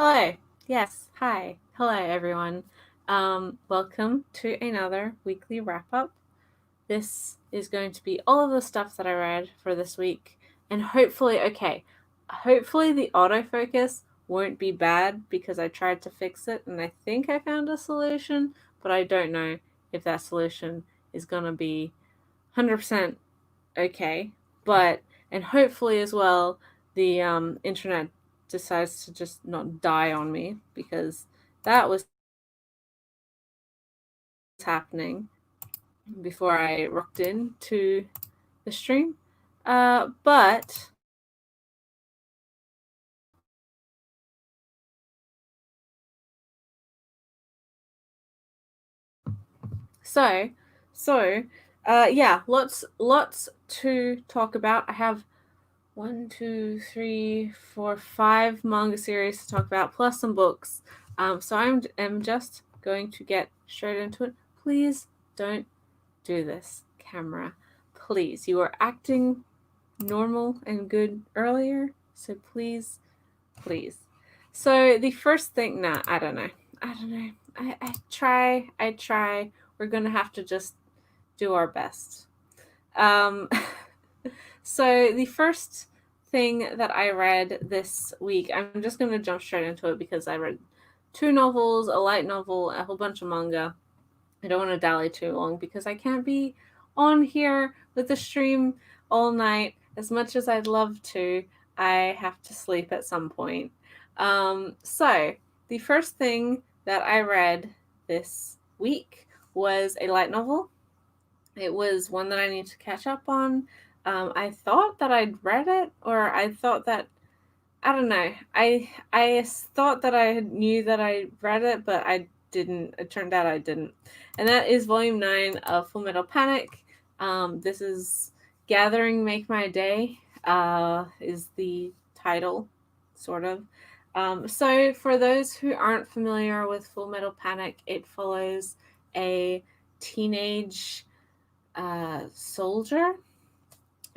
Hello. Yes. Hi. Hello, everyone. Welcome to another weekly wrap up. This is going to be all of the stuff that I read for this week, and hopefully the autofocus won't be bad because I tried to fix it and I think I found a solution, but I don't know if that solution is going to be 100% okay. And hopefully as well, the internet decides to just not die on me because that was happening before I rocked into the stream. But so yeah, lots to talk about. I have 5 manga series to talk about, plus some books. So I'm just going to get straight into it. Please don't do this, camera. Please, you were acting normal and good earlier, so please. So the first thing, I don't know. I try. We're gonna have to just do our best. Um, so the first thing that I read this week, I'm just gonna jump straight into it because I read 2 novels, a light novel, a whole bunch of manga. I don't want to dally too long because I can't be on here with the stream all night. As much as I'd love to, I have to sleep at some point. So, the first thing that I read this week was a light novel. It was one that I need to catch up on. I thought that I'd read it, or I thought that I don't know. I thought that I knew that I read it, but I didn't. It turned out I didn't. And that is Volume 9 of Full Metal Panic. This is Gathering Make My Day, is the title, sort of. So, for those who aren't familiar with Full Metal Panic, it follows a teenage soldier,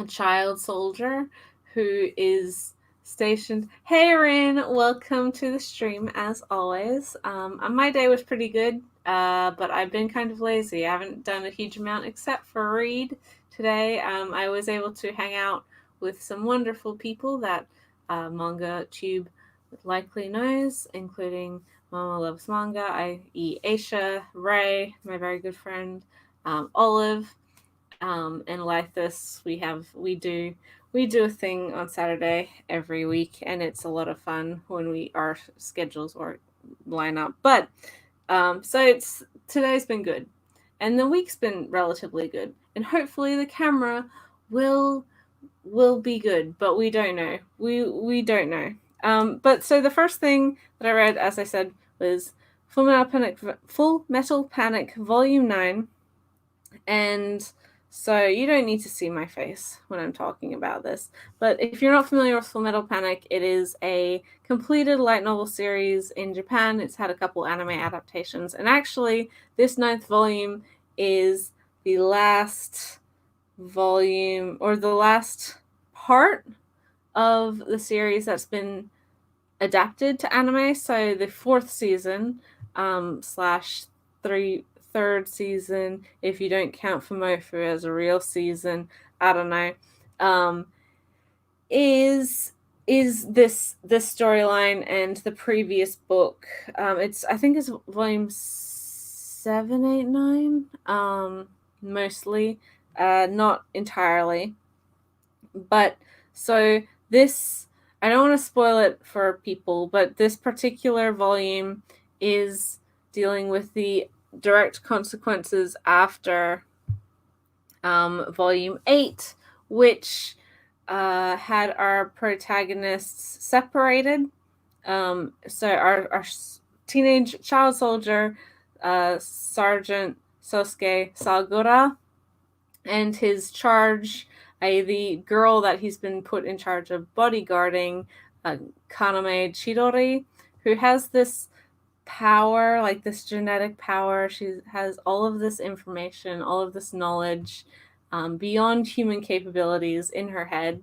a child soldier, who is stationed. Hey, Rin, welcome to the stream as always. My day was pretty good, but I've been kind of lazy. I haven't done a huge amount except for read today. I was able to hang out with some wonderful people that Manga Tube likely knows, including Mama Loves Manga, i.e. Aisha, Ray, my very good friend, Olive, and Lythus. We do a thing on Saturday every week, and it's a lot of fun when our schedules or line up. But so today's been good, and the week's been relatively good, and hopefully the camera will be good, but we don't know. We don't know. But so the first thing that I read, as I said, was Full Metal Panic Volume 9, and so you don't need to see my face when I'm talking about this. But if you're not familiar with Full Metal Panic, it is a completed light novel series in Japan. It's had a couple anime adaptations. And actually, this 9th volume is the last volume, or the last part of the series that's been adapted to anime. So the 4th season, slash third season, if you don't count Fumofu as a real season, I don't know, is this storyline and the previous book. I think it's volume 7, 8, 9, mostly, not entirely. But so this, I don't want to spoil it for people, but this particular volume is dealing with the direct consequences after volume 8, which had our protagonists separated. So our teenage child soldier, Sergeant Sosuke Sagura, and his charge, the girl that he's been put in charge of bodyguarding, Kaname Chidori, who has this power, like this genetic power. She has all of this information, all of this knowledge, beyond human capabilities in her head.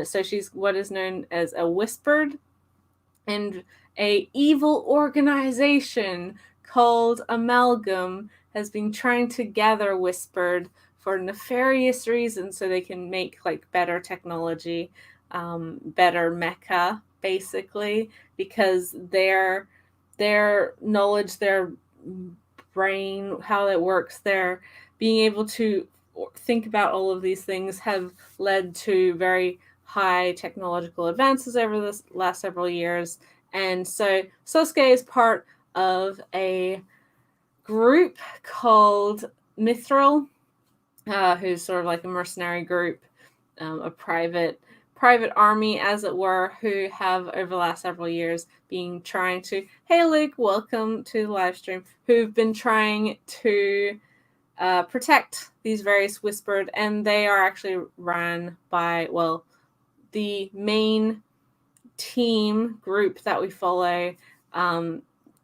So she's what is known as a whispered and a evil organization called Amalgam has been trying to gather Whispered for nefarious reasons so they can make like better technology, better mecha, basically, because their knowledge, their brain, how it works, their being able to think about all of these things have led to very high technological advances over the last several years. And so Sosuke is part of a group called Mithril, who's sort of like a mercenary group, a private army, as it were, who have over the last several years been trying to, hey Luke, welcome to the live stream, who've been trying to protect these various Whispered, and they are actually ran by, well, the main team group that we follow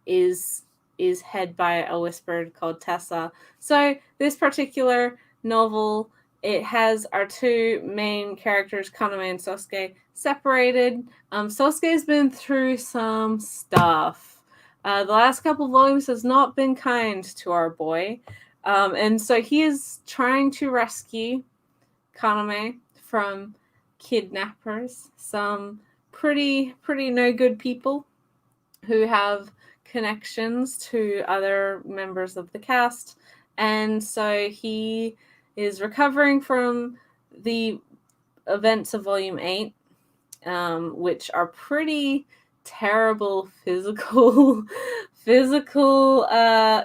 is head by a Whispered called Tessa. So this particular novel, it has our two main characters, Kaname and Sosuke, separated. Sosuke's been through some stuff. The last couple volumes has not been kind to our boy. And so he is trying to rescue Kaname from kidnappers, some pretty no good people who have connections to other members of the cast. And so he is recovering from the events of Volume 8, which are pretty terrible physical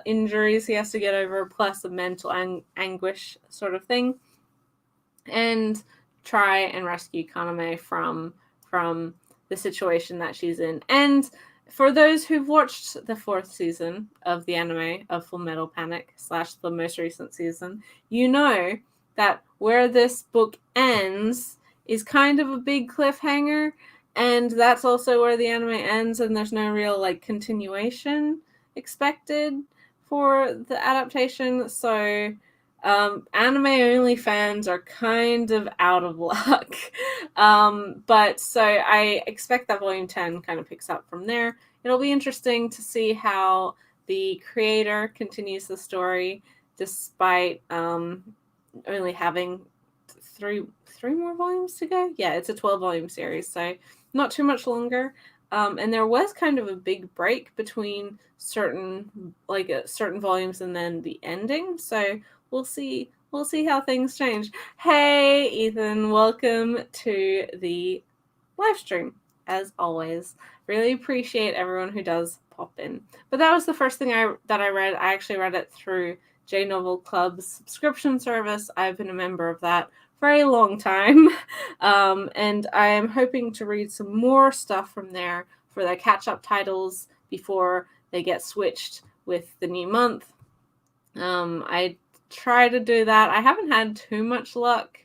injuries he has to get over, plus a mental anguish sort of thing, and try and rescue Kaname from the situation that she's in. And for those who've watched the 4th season of the anime of Full Metal Panic / the most recent season, you know that where this book ends is kind of a big cliffhanger, and that's also where the anime ends, and there's no real like continuation expected for the adaptation. So anime only fans are kind of out of luck. But so I expect that Volume 10 kind of picks up from there. It'll be interesting to see how the creator continues the story despite only having three more volumes to go. Yeah, it's a 12-volume series, so not too much longer. And there was kind of a big break between certain volumes and then the ending. So we'll see how things change. Hey, Ethan, welcome to the live stream, as always. Really appreciate everyone who does pop in. But that was the first thing that I read. I actually read it through J Novel Club's subscription service. I've been a member of that for a long time. And I am hoping to read some more stuff from there for their catch-up titles before they get switched with the new month. I try to do that. I haven't had too much luck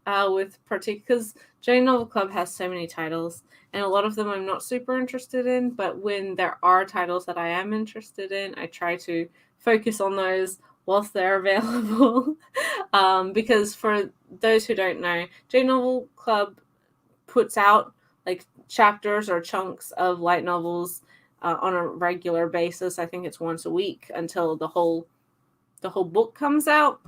with because J Novel Club has so many titles, and a lot of them I'm not super interested in, but when there are titles that I am interested in, I try to focus on those whilst they're available. Because for those who don't know, J Novel Club puts out like chapters or chunks of light novels on a regular basis. I think it's once a week until the whole book comes out,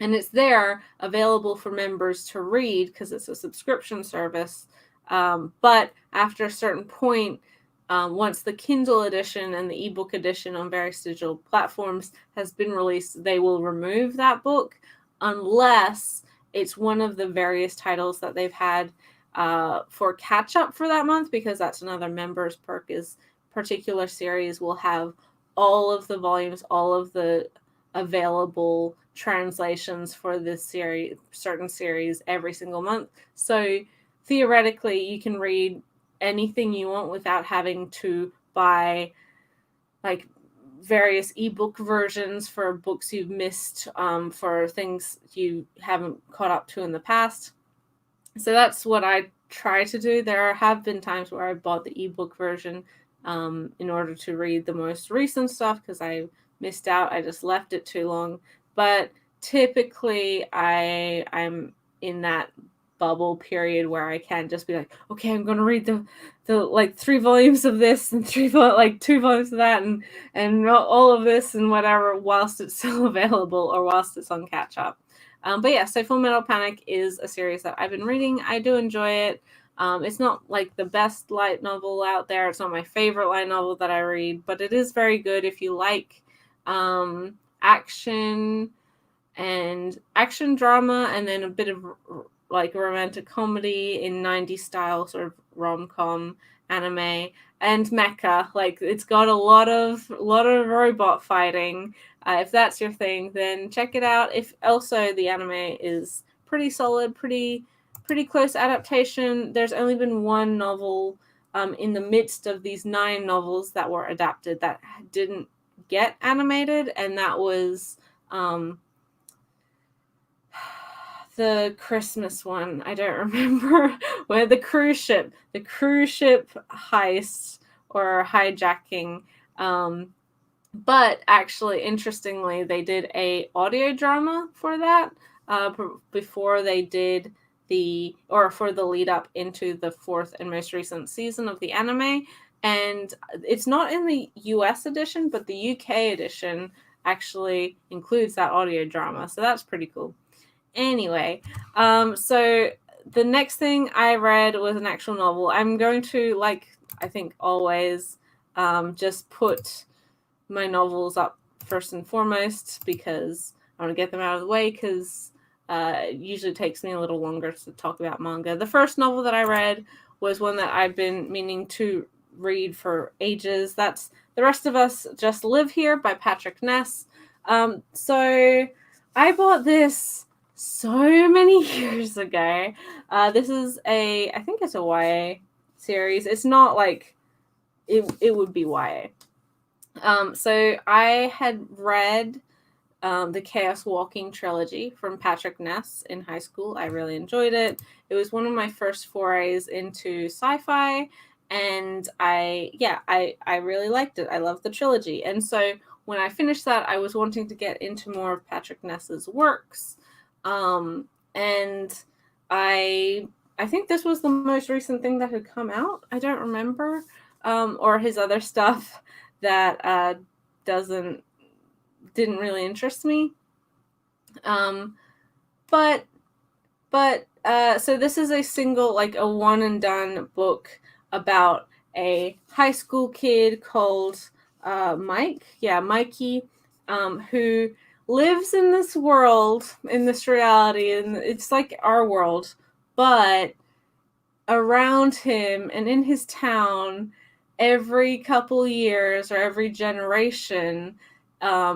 and it's there available for members to read because it's a subscription service. But after a certain point, once the Kindle edition and the ebook edition on various digital platforms has been released, they will remove that book unless it's one of the various titles that they've had for catch up for that month, because that's another members perk, is particular series will have all of the volumes, all of the available translations for this series, certain series, every single month. So theoretically, you can read anything you want without having to buy like various ebook versions for books you've missed, for things you haven't caught up to in the past. So that's what I try to do. There have been times where I bought the ebook version in order to read the most recent stuff because I missed out. I just left it too long. But typically I'm in that bubble period where I can just be like, okay, I'm going to read the like 3 volumes of this and 2 volumes of that and all of this and whatever whilst it's still available or whilst it's on catch up. But yeah, so Full Metal Panic is a series that I've been reading. I do enjoy it. It's not like the best light novel out there. It's not my favorite light novel that I read, but it is very good if you like action and action drama and then a bit of like romantic comedy in 90s style sort of rom-com anime and mecha. Like it's got a lot of robot fighting. If that's your thing, then check it out. If also the anime is pretty solid, pretty close adaptation. There's only been one novel in the midst of these 9 novels that were adapted that didn't get animated, and that was the Christmas one. I don't remember where the cruise ship heist or hijacking. But actually, interestingly, they did a audio drama for that before they did for the lead up into the 4th and most recent season of the anime. And it's not in the US edition, but the UK edition actually includes that audio drama. So that's pretty cool. Anyway, so the next thing I read was an actual novel. I'm going to, like I think always, just put my novels up first and foremost because I want to get them out of the way because it usually takes me a little longer to talk about manga. The first novel that I read was one that I've been meaning to read for ages. That's The Rest of Us Just Live Here by Patrick Ness. So I bought this so many years ago. This is I think it's a YA series. It's not like it would be YA. So I had read the Chaos Walking trilogy from Patrick Ness in high school. I really enjoyed it. It was one of my first forays into sci-fi, and I really liked it. I loved the trilogy. And so when I finished that, I was wanting to get into more of Patrick Ness's works. And I think this was the most recent thing that had come out. I don't remember. Or his other stuff that didn't really interest me. But so this is a single, like a one and done book about a high school kid called Mikey, who lives in this world, in this reality, and it's like our world, but around him and in his town, every couple years or every generation,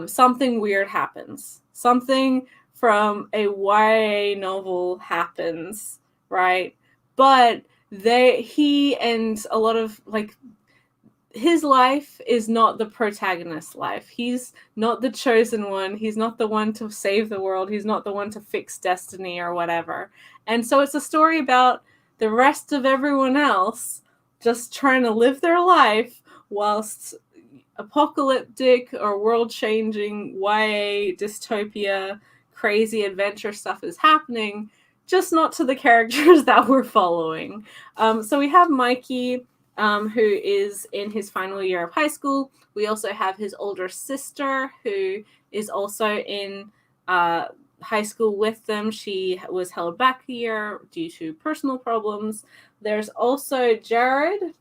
something weird happens. Something from a YA novel happens, right? But he and a lot of, like, his life is not the protagonist's life. He's not the chosen one. He's not the one to save the world. He's not the one to fix destiny or whatever. And so it's a story about the rest of everyone else just trying to live their life whilst apocalyptic or world-changing YA dystopia crazy adventure stuff is happening, just not to the characters that we're following. So we have Mikey, who is in his final year of high school. We also have his older sister, who is also in high school with them. She was held back a year due to personal problems. There's also Jared,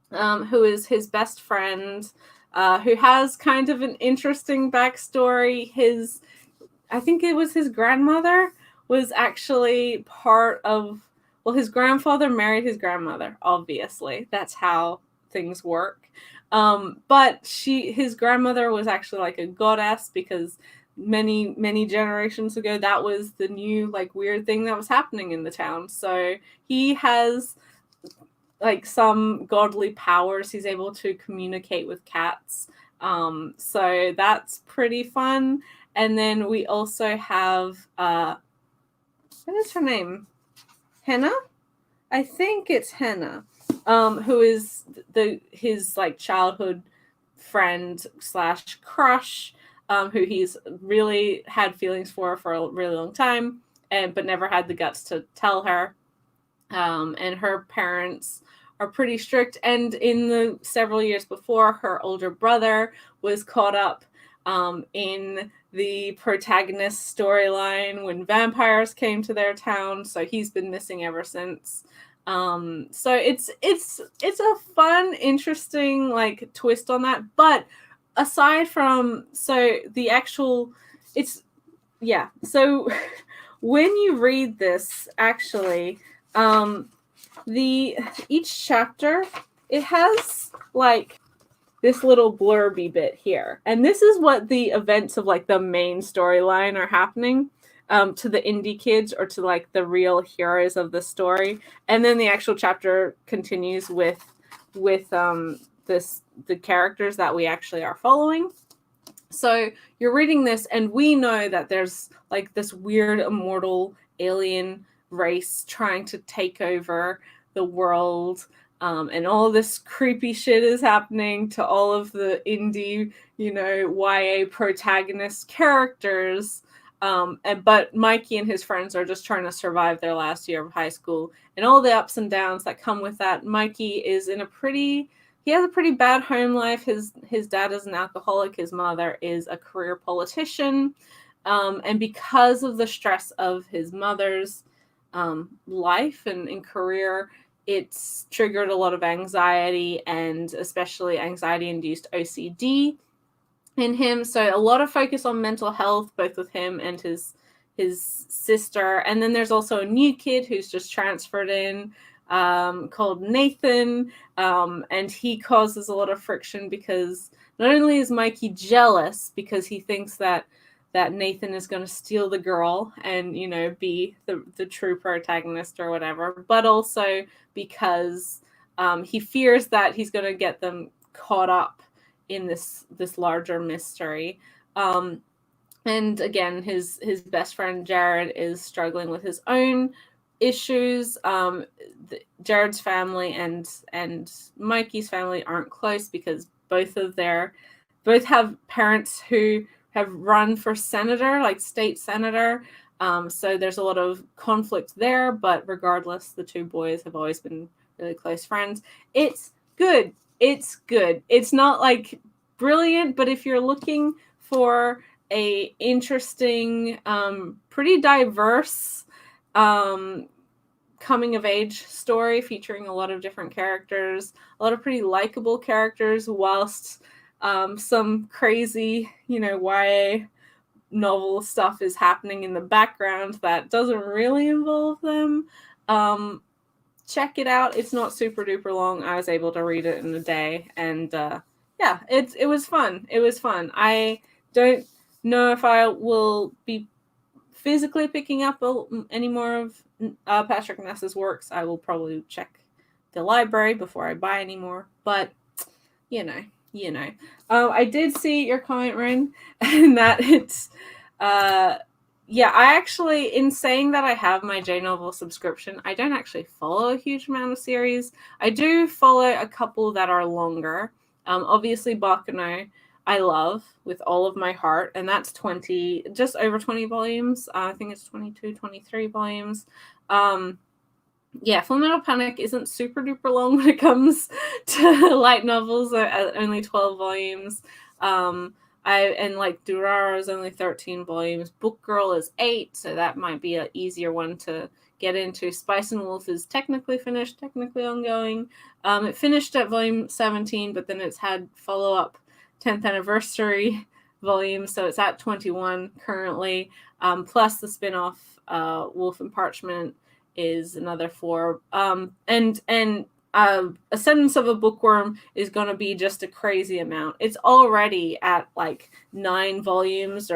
who is his best friend, who has kind of an interesting backstory. I think it was his grandmother was actually part of, well, his grandfather married his grandmother, obviously. That's how things work. But his grandmother was actually like a goddess because many generations ago, that was the new, like, weird thing that was happening in the town. So he has, like, some godly powers. He's able to communicate with cats. So that's pretty fun. And then we also have, what is her name? Henna? I think it's Henna, who is his like childhood friend / crush, who he's really had feelings for a really long time. but never had the guts to tell her. And her parents are pretty strict. And in the several years before, her older brother was caught up in the protagonist storyline when vampires came to their town. So he's been missing ever since. So it's a fun, interesting like twist on that. But aside from the actual, it's so when you read this, actually, each chapter, it has like this little blurby bit here, and this is what the events of like the main storyline are happening to the indie kids or to like the real heroes of the story, and then the actual chapter continues with the characters that we actually are following. So you're reading this, and we know that there's like this weird immortal alien race trying to take over the world, and all this creepy shit is happening to all of the indie, YA protagonist characters. But Mikey and his friends are just trying to survive their last year of high school and all the ups and downs that come with that. Mikey is he has a pretty bad home life. His dad is an alcoholic. His mother is a career politician. And because of the stress of his mother's life and career, it's triggered a lot of anxiety, and especially anxiety-induced OCD in him. So a lot of focus on mental health, both with him and his sister. And then there's also a new kid who's just transferred in, called Nathan, and he causes a lot of friction because not only is Mikey jealous because he thinks that Nathan is going to steal the girl and be the true protagonist or whatever, but also because he fears that he's going to get them caught up in this larger mystery. And again, his best friend Jared is struggling with his own issues. Jared's family and Mikey's family aren't close because both have parents who have run for senator, like state senator. So there's a lot of conflict there, but regardless, the two boys have always been really close friends. It's good. It's not like brilliant, but if you're looking for a interesting, pretty diverse coming of age story featuring a lot of different characters, a lot of pretty likable characters, whilst some crazy, YA novel stuff is happening in the background that doesn't really involve them. Check it out. It's not super duper long. I was able to read it in a day, and it was fun. It was fun. I don't know if I will be physically picking up any more of Patrick Ness's works. I will probably check the library before I buy any more, but I did see your comment, Rin, and that it's I actually, in saying that I have my J-Novel subscription, I don't actually follow a huge amount of series. I do follow a couple that are longer. Obviously Baccano I love with all of my heart, and that's just over 20 volumes. I think it's 22, 23 volumes. Full Metal Panic isn't super duper long when it comes to light novels, only 12 volumes. Durara is only 13 volumes. Book Girl is 8, so that might be an easier one to get into. Spice and Wolf is technically finished, technically ongoing. It finished at volume 17, but then it's had follow-up 10th anniversary volumes, so it's at 21 currently. Plus the spin-off Wolf and Parchment is another 4. Ascendance of a Bookworm is going to be just a crazy amount. It's already at like 9 volumes,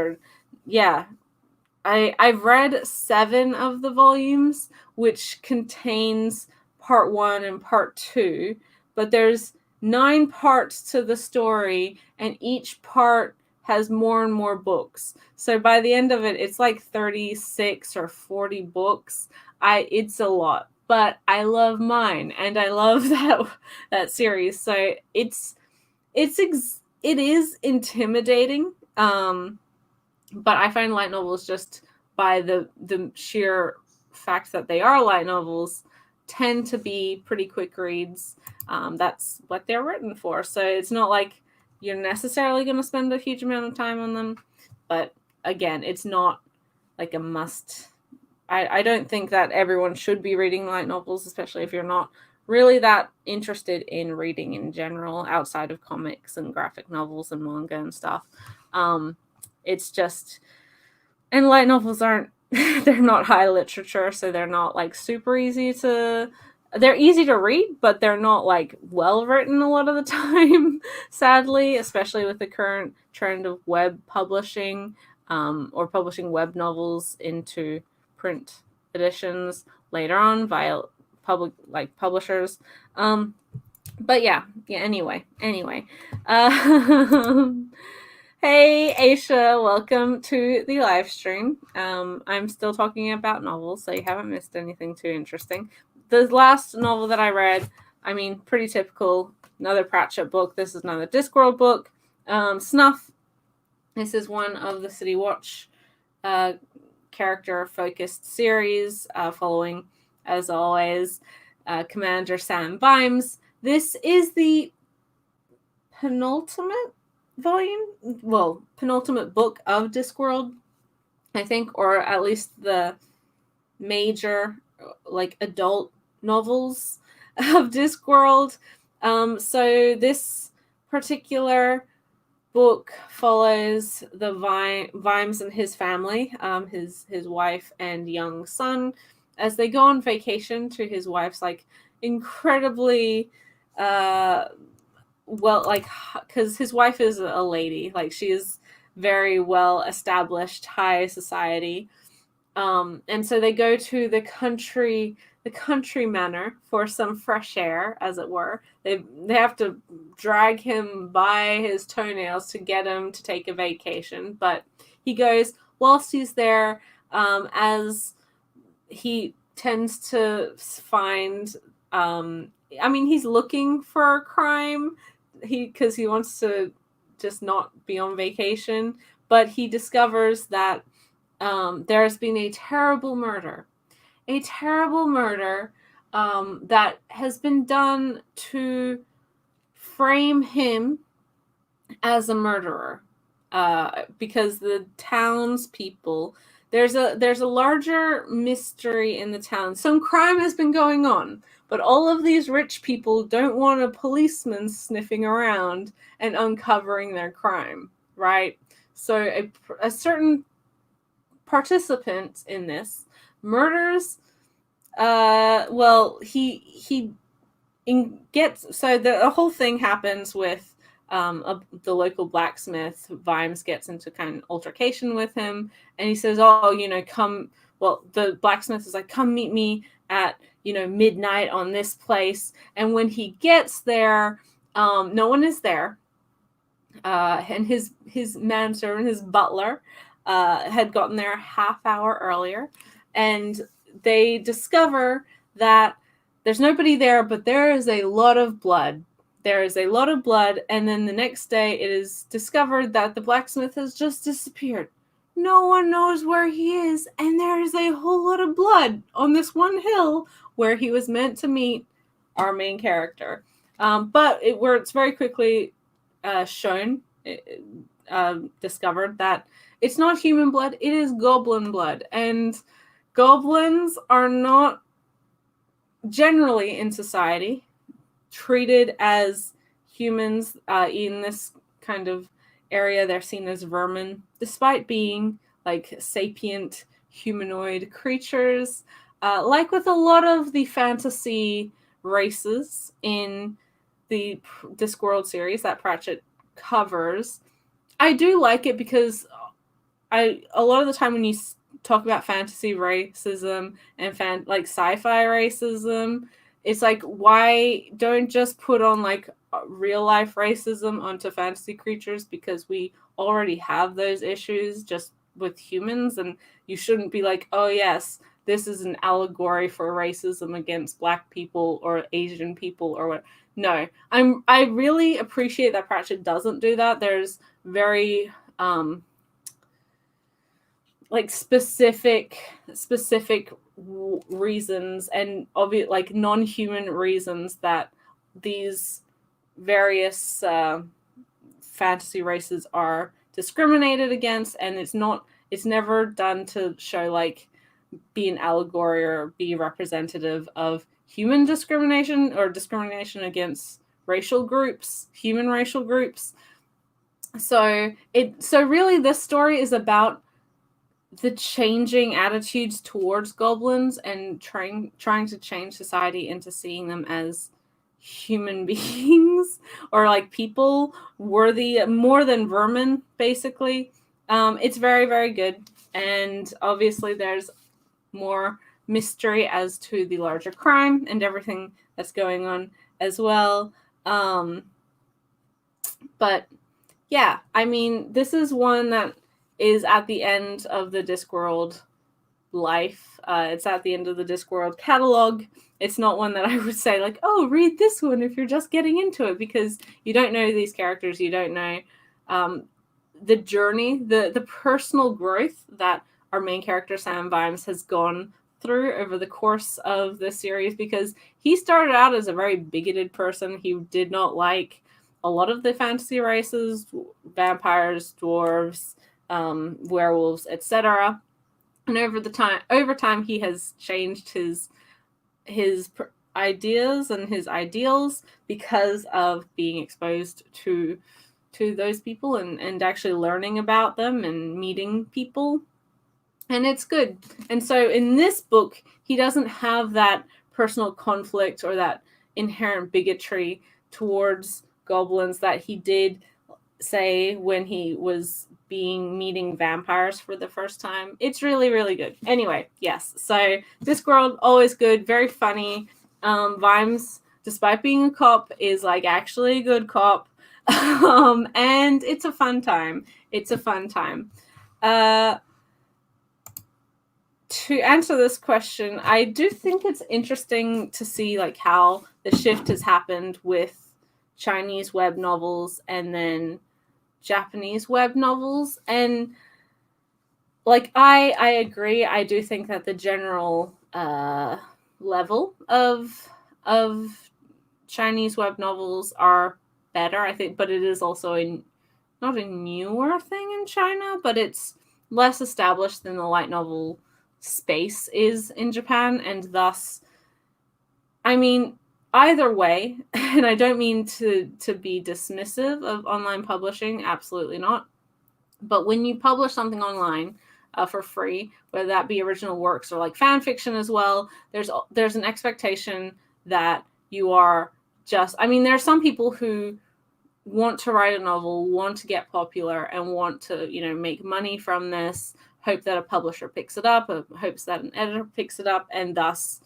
I've read 7 of the volumes, which contains part 1 and part 2, but there's 9 parts to the story, and each part has more and more books. So by the end of it, it's like 36 or 40 books. It's a lot, but I love mine, and I love that series. So it is intimidating, but I find light novels just by the sheer fact that they are light novels, tend to be pretty quick reads. That's what they're written for. So it's not like you're necessarily going to spend a huge amount of time on them. But again, it's not like a must. I don't think that everyone should be reading light novels, especially if you're not really that interested in reading in general outside of comics and graphic novels and manga and stuff. It's just, and light novels aren't, they're not high literature, so they're not like super easy to, they're easy to read, but they're not like well written a lot of the time, sadly, especially with the current trend of web publishing, or publishing web novels into print editions later on via public like publishers. But yeah, anyway. Hey Aisha, welcome to the live stream. I'm still talking about novels, so you haven't missed anything too interesting. The last novel that I read, I mean, pretty typical, another Pratchett book. This is another Discworld book. Snuff. This is one of the City Watch character-focused series, following, as always, Commander Sam Vimes. This is the penultimate book of Discworld, I think, or at least the major, like, adult novels of Discworld. So this particular book follows the Vimes and his family, his wife and young son, as they go on vacation to his wife's like incredibly because his wife is a lady, like she is very well established high society, and so they go to the country manor for some fresh air, as it were. They have to drag him by his toenails to get him to take a vacation, but he goes. Whilst he's there, as he tends to find, he's looking for a crime, because he wants to just not be on vacation, but he discovers that there has been a terrible murder that has been done to frame him as a murderer, because the townspeople, there's a larger mystery in the town. Some crime has been going on, but all of these rich people don't want a policeman sniffing around and uncovering their crime, right? So a certain participant in this murders. He gets, so the whole thing happens with the local blacksmith. Vimes gets into kind of altercation with him, and he says, come. Well, the blacksmith is like, come meet me at midnight on this place. And when he gets there, no one is there, and his manservant, his butler, had gotten there a half hour earlier, and they discover that there's nobody there, but there is a lot of blood. And then the next day it is discovered that the blacksmith has just disappeared. No one knows where he is, and there is a whole lot of blood on this one hill where he was meant to meet our main character. But it's very quickly discovered that it's not human blood, it is goblin blood. And goblins are not generally in society treated as humans. In this kind of area, they're seen as vermin, despite being like sapient humanoid creatures. Like with a lot of the fantasy races in the Discworld series that Pratchett covers, I do like it because a lot of the time when you talk about fantasy racism and sci-fi racism, it's like, why don't just put on like real life racism onto fantasy creatures, because we already have those issues just with humans, and you shouldn't be like, oh yes, this is an allegory for racism against Black people or Asian people or what. No, I really appreciate that Pratchett doesn't do that. There's very like specific reasons and obvious like non-human reasons that these various fantasy races are discriminated against, and it's never done to show like be an allegory or be representative of human discrimination or discrimination against racial groups, human racial groups. So really this story is about the changing attitudes towards goblins and trying to change society into seeing them as human beings or like people worthy more than vermin, basically. It's very, very good. And obviously there's more mystery as to the larger crime and everything that's going on as well. But yeah, I mean, this is one that is at the end of the Discworld life. It's at the end of the Discworld catalog. It's not one that I would say like, oh, read this one if you're just getting into it, because you don't know these characters, you don't know the journey, the personal growth that our main character Sam Vimes has gone through over the course of the series, because he started out as a very bigoted person. He did not like a lot of the fantasy races, vampires, dwarves, werewolves, etc. And over time, he has changed his ideas and his ideals because of being exposed to those people and actually learning about them and meeting people. And it's good. And so in this book, he doesn't have that personal conflict or that inherent bigotry towards goblins that he did, say, when he was meeting vampires for the first time. It's really, really good. Anyway, yes. So Discworld, always good, very funny. Vimes, despite being a cop, is like actually a good cop. And it's a fun time. It's a fun time. To answer this question, I do think it's interesting to see like how the shift has happened with Chinese web novels and then Japanese web novels. And like I agree, I do think that the general level of Chinese web novels are better, I think, but it is also not a newer thing in China, but it's less established than the light novel space is in Japan, and thus, I mean, either way, and I don't mean to be dismissive of online publishing, absolutely not, but when you publish something online for free, whether that be original works or like fan fiction as well, there's an expectation that you are just, I mean, there are some people who want to write a novel, want to get popular, and want to, make money from this, hope that a publisher picks it up, or hopes that an editor picks it up, and thus,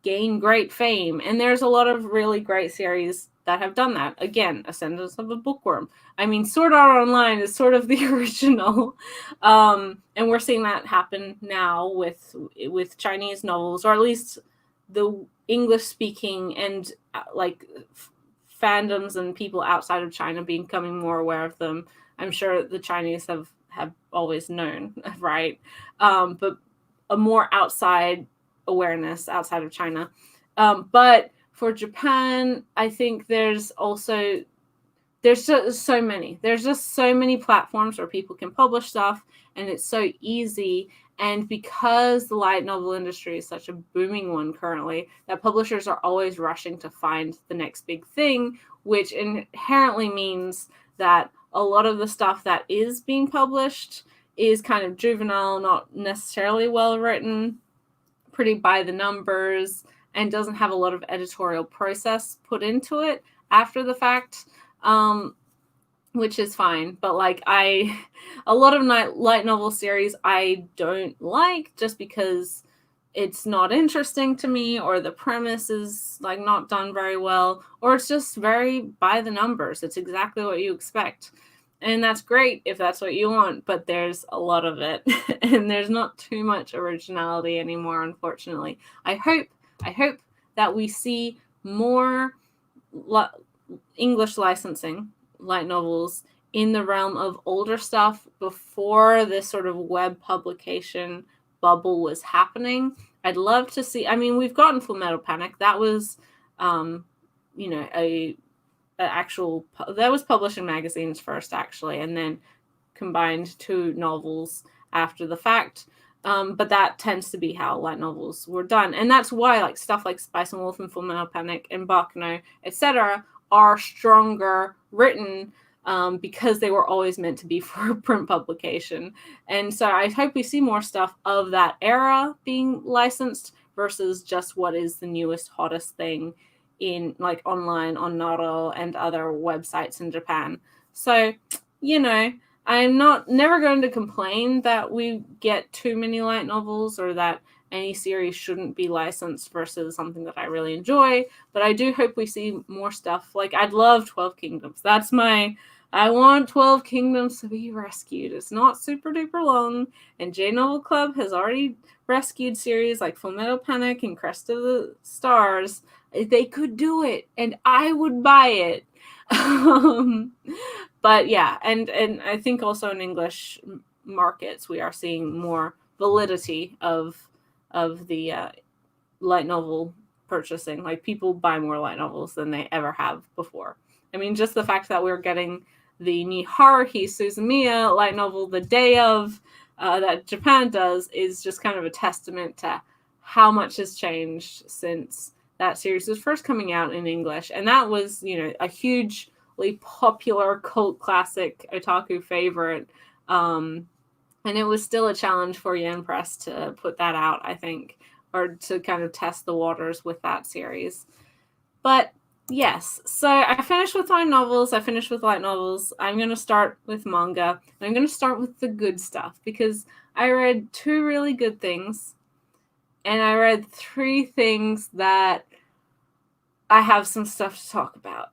gain great fame. And there's a lot of really great series that have done that. Again, Ascendance of a Bookworm. I mean, Sword Art Online is sort of the original. And we're seeing that happen now with Chinese novels, or at least the English-speaking and fandoms and people outside of China becoming more aware of them. I'm sure the Chinese have always known, right? But a more outside awareness outside of China. But for Japan, I think there's just so many platforms where people can publish stuff, and it's so easy. And because the light novel industry is such a booming one currently, that publishers are always rushing to find the next big thing, which inherently means that a lot of the stuff that is being published is kind of juvenile, not necessarily well written, pretty by the numbers, and doesn't have a lot of editorial process put into it after the fact, which is fine. But a lot of light novel series I don't like, just because it's not interesting to me, or the premise is not done very well, or it's just very by the numbers. It's exactly what you expect. And that's great if that's what you want, but there's a lot of it, and there's not too much originality anymore, unfortunately. I hope that we see more English licensing light novels in the realm of older stuff before this sort of web publication bubble was happening. I'd love to see. I mean, we've gotten Full Metal Panic. That was, a actual that was published in magazines first, actually, and then combined two novels after the fact. But that tends to be how light novels were done, and that's why like stuff like Spice and Wolf and Full Metal Panic and Baccano, etc., are stronger written, because they were always meant to be for print publication. And so I hope we see more stuff of that era being licensed versus just what is the newest, hottest thing in like online on Naro and other websites in Japan. So, I'm never going to complain that we get too many light novels or that any series shouldn't be licensed versus something that I really enjoy, but I do hope we see more stuff. Like, I'd love 12 Kingdoms. I want 12 Kingdoms to be rescued. It's not super duper long, and J Novel Club has already rescued series like Full Metal Panic and Crest of the Stars. They could do it, and I would buy it. But yeah, and I think also in English markets we are seeing more validity of the light novel purchasing. Like, people buy more light novels than they ever have before. I mean, just the fact that we're getting the Niharuhi Suzumiya light novel the day of that Japan does is just kind of a testament to how much has changed since that series was first coming out in English. And that was, a hugely popular cult classic otaku favorite. And it was still a challenge for Yen Press to put that out, I think, or to kind of test the waters with that series. But yes, so I finished with my novels. I finished with light novels. I'm going to start with manga. I'm going to start with the good stuff because I read 2 really good things. And I read 3 things that I have some stuff to talk about.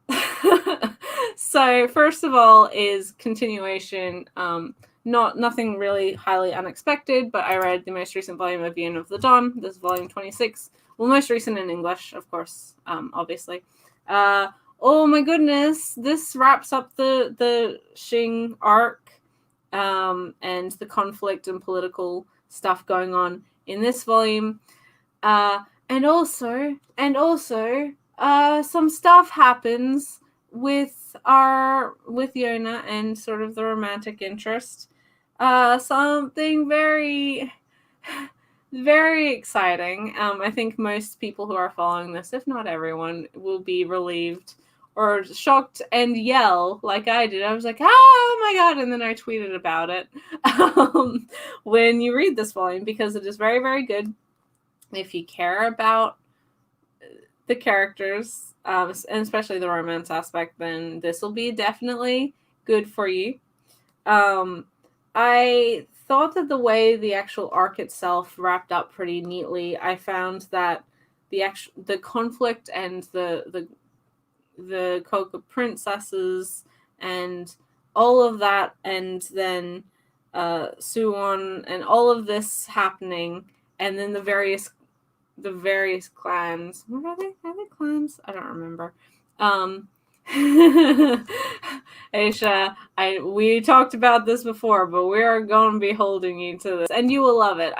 So first of all is continuation. Nothing really highly unexpected, but I read the most recent volume of Yen of the Dawn. This is volume 26. Well, most recent in English, of course, obviously. Oh my goodness, this wraps up the Xing arc, and the conflict and political stuff going on in this volume. And also, some stuff happens with Yona and sort of the romantic interest. Something very, very exciting. I think most people who are following this, if not everyone, will be relieved or shocked and yell like I did. I was like, oh my god, and then I tweeted about it when you read this volume, because it is very, very good. If you care about the characters, and especially the romance aspect, then this will be definitely good for you. I thought that the way the actual arc itself wrapped up pretty neatly. I found that the conflict and the Coca princesses and all of that, and then Suwon and all of this happening, and then the various clans. What are they? Are they clans? I don't remember. Aisha, we talked about this before, but we are going to be holding you to this, and you will love it.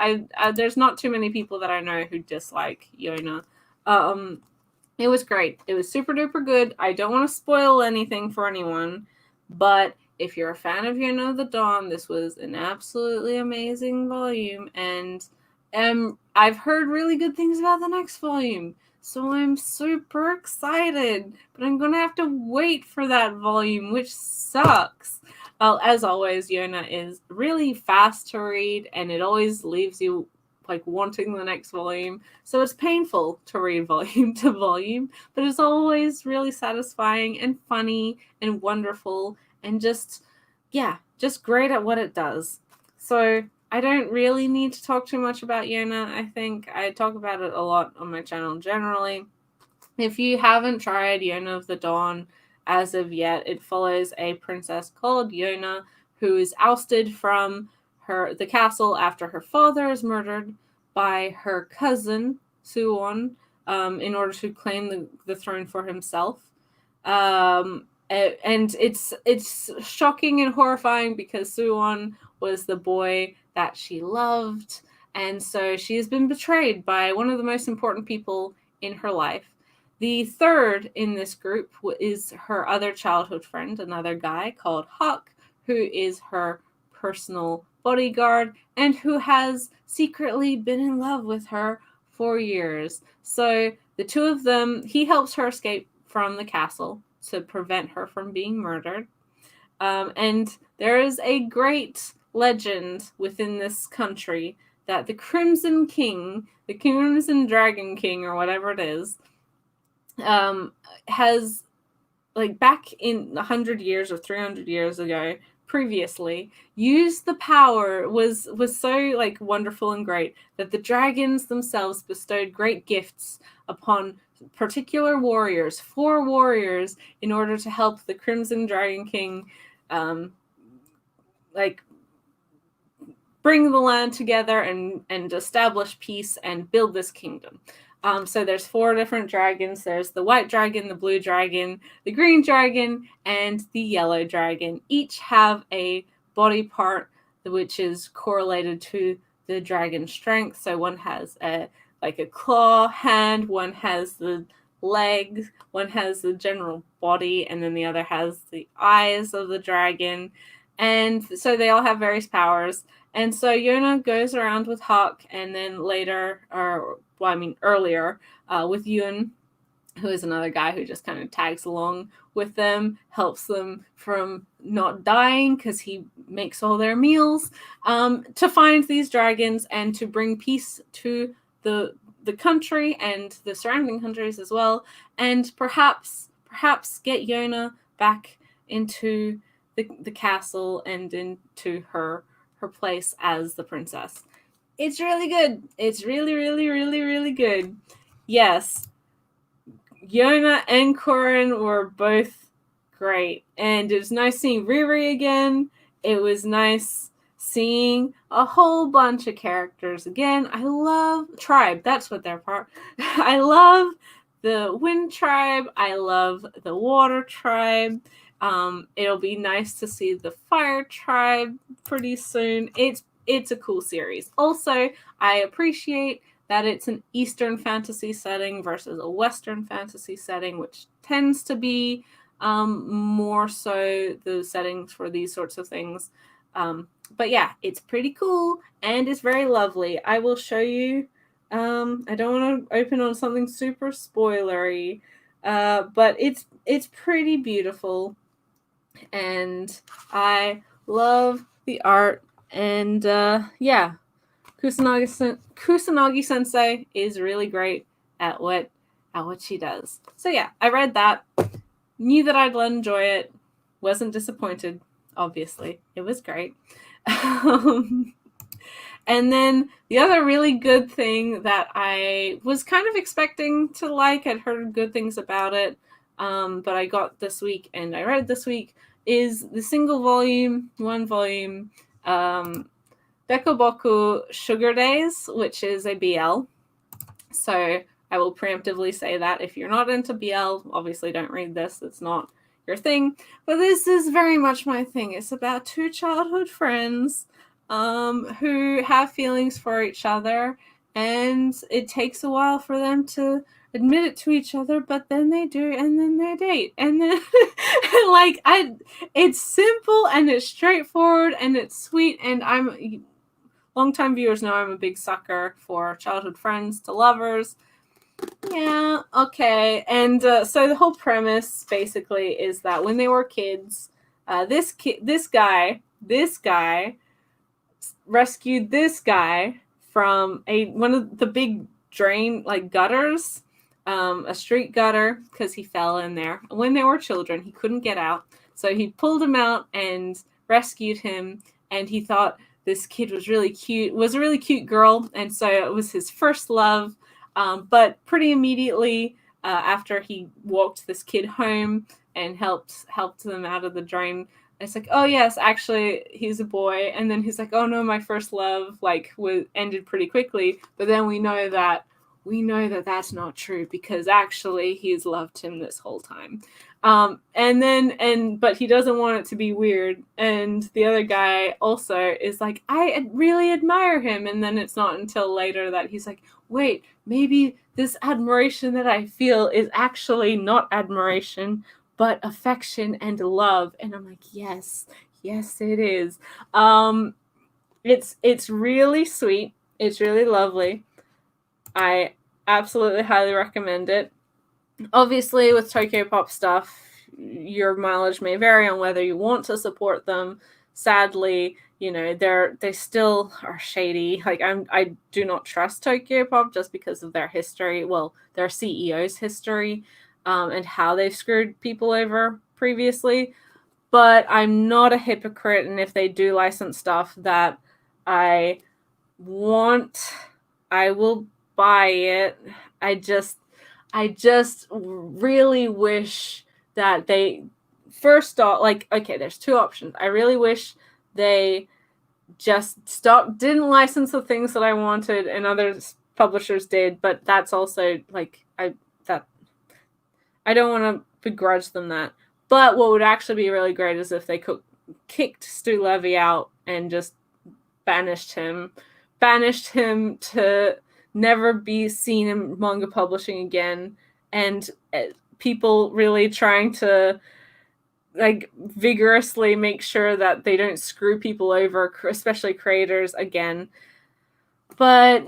There's not too many people that I know who dislike Yona. It was great. It was super duper good. I don't want to spoil anything for anyone, but if you're a fan of Yona of the Dawn, this was an absolutely amazing volume, and I've heard really good things about the next volume, so I'm super excited, but I'm gonna have to wait for that volume, which sucks. As always, Yona is really fast to read, and it always leaves you like wanting the next volume, so it's painful to read volume to volume, but it's always really satisfying and funny and wonderful and just great at what it does. So I don't really need to talk too much about Yona. I think I talk about it a lot on my channel generally. If you haven't tried Yona of the Dawn as of yet, it follows a princess called Yona who is ousted from the castle after her father is murdered by her cousin Suwon, in order to claim the throne for himself. And And it's shocking and horrifying because Suwon was the boy that she loved, and so she has been betrayed by one of the most important people in her life. The third in this group is her other childhood friend, another guy called Hawk, who is her personal bodyguard and who has secretly been in love with her for years. So the two of them, he helps her escape from the castle to prevent her from being murdered. And there is a great legend within this country that the Crimson King, the Crimson Dragon King, or whatever it is, has, like, back in 100 years or 300 years ago, previously, used the power, was so, like, wonderful and great that the dragons themselves bestowed great gifts upon particular warriors, 4 warriors, in order to help the Crimson Dragon King, like, bring the land together and establish peace and build this kingdom. So there's 4 different dragons. There's the white dragon, the blue dragon, the green dragon, and the yellow dragon. Each have a body part which is correlated to the dragon's strength. So one has a claw hand, one has the legs, one has the general body, and then the other has the eyes of the dragon. And so they all have various powers. And so Yona goes around with Hawk, and then later, earlier, with Yun, who is another guy who just kind of tags along with them, helps them from not dying because he makes all their meals, to find these dragons and to bring peace to the country and the surrounding countries as well, and perhaps get Yona back into the castle and into her place as the princess. It's really good. It's really, really, really, really good. Yes, Yona and Corin were both great, and it was nice seeing Riri again. It was nice seeing a whole bunch of characters again. I love Tribe. That's what they're part. I love the Wind Tribe. I love the Water Tribe. It'll be nice to see the Fire Tribe pretty soon. It's a cool series. Also, I appreciate that it's an Eastern fantasy setting versus a Western fantasy setting, which tends to be more so the settings for these sorts of things. But yeah, it's pretty cool and it's very lovely. I will show you. I don't want to open on something super spoilery, but it's pretty beautiful. And I love the art, and yeah, Kusanagi Sensei is really great at what she does. So yeah, I read that, knew that I'd enjoy it, wasn't disappointed. Obviously, it was great. And then the other really good thing that I was kind of expecting to like, I'd heard good things about it, but I got this week and I read this week, is the one volume, Deko-Boko Sugar Days, which is a BL. So I will preemptively say that if you're not into BL, obviously don't read this. It's not your thing. But this is very much my thing. It's about 2 childhood friends who have feelings for each other, and it takes a while for them to admit it to each other, but then they do, and then they date, and then it's simple and it's straightforward and it's sweet, and longtime viewers know I'm a big sucker for childhood friends to lovers. Yeah, okay. And so the whole premise basically is that when they were kids, this guy rescued this guy from one of the big drain, like, gutters, a street gutter, because he fell in there. When they were children, he couldn't get out, so he pulled him out and rescued him, and he thought this kid was a really cute girl, and so it was his first love. But pretty immediately after he walked this kid home and helped them out of the drain, it's like, oh yes, actually he's a boy. And then he's like, oh no, my first love ended pretty quickly. But then we know that that's not true, because actually he's loved him this whole time. But he doesn't want it to be weird. And the other guy also is like, I really admire him. And then it's not until later that he's like, wait, maybe this admiration that I feel is actually not admiration, but affection and love. And I'm like, yes, it is. It's really sweet. It's really lovely. I absolutely highly recommend it. Obviously, with Tokyo-Pop stuff, your mileage may vary on whether you want to support them. Sadly, they still are shady. Like I do not trust Tokyo-Pop just because of their history. Well, their CEO's history, and how they've screwed people over previously. But I'm not a hypocrite, and if they do license stuff that I want, I will buy it. I just really wish that they first off, like, okay, there's two options. I really wish they just didn't license the things that I wanted and other publishers did, but that's also like I don't want to begrudge them that. But what would actually be really great is if they kicked Stu Levy out and just banished him to never be seen in manga publishing again, and people really trying to like vigorously make sure that they don't screw people over, especially creators again. But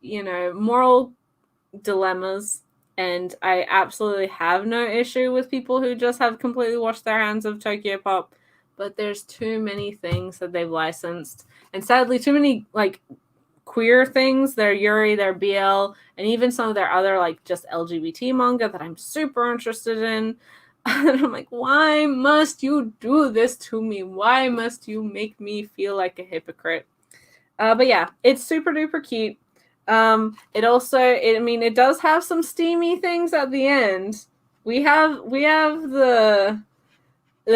moral dilemmas, and I absolutely have no issue with people who just have completely washed their hands of Tokyo-Pop, but there's too many things that they've licensed, and sadly too many like queer things, their Yuri, their BL, and even some of their other like just LGBT manga that I'm super interested in. And I'm like, why must you do this to me? Why must you make me feel like a hypocrite? But yeah, it's super duper cute. It does have some steamy things at the end. We have the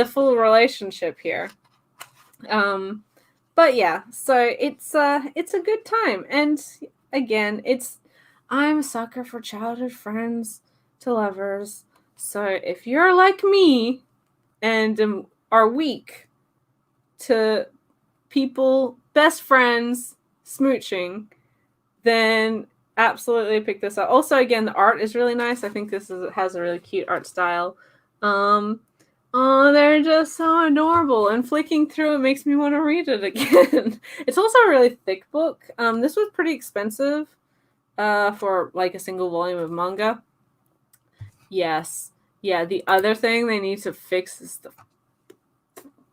full relationship here. But yeah, so it's a good time. And again, I'm a sucker for childhood friends to lovers. So if you're like me and are weak to people, best friends, smooching, then absolutely pick this up. Also, again, the art is really nice. I think this has a really cute art style. Oh, they're just so adorable, and flicking through it makes me want to read it again. It's also a really thick book. This was pretty expensive for like a single volume of manga. Yes. Yeah, the other thing they need to fix is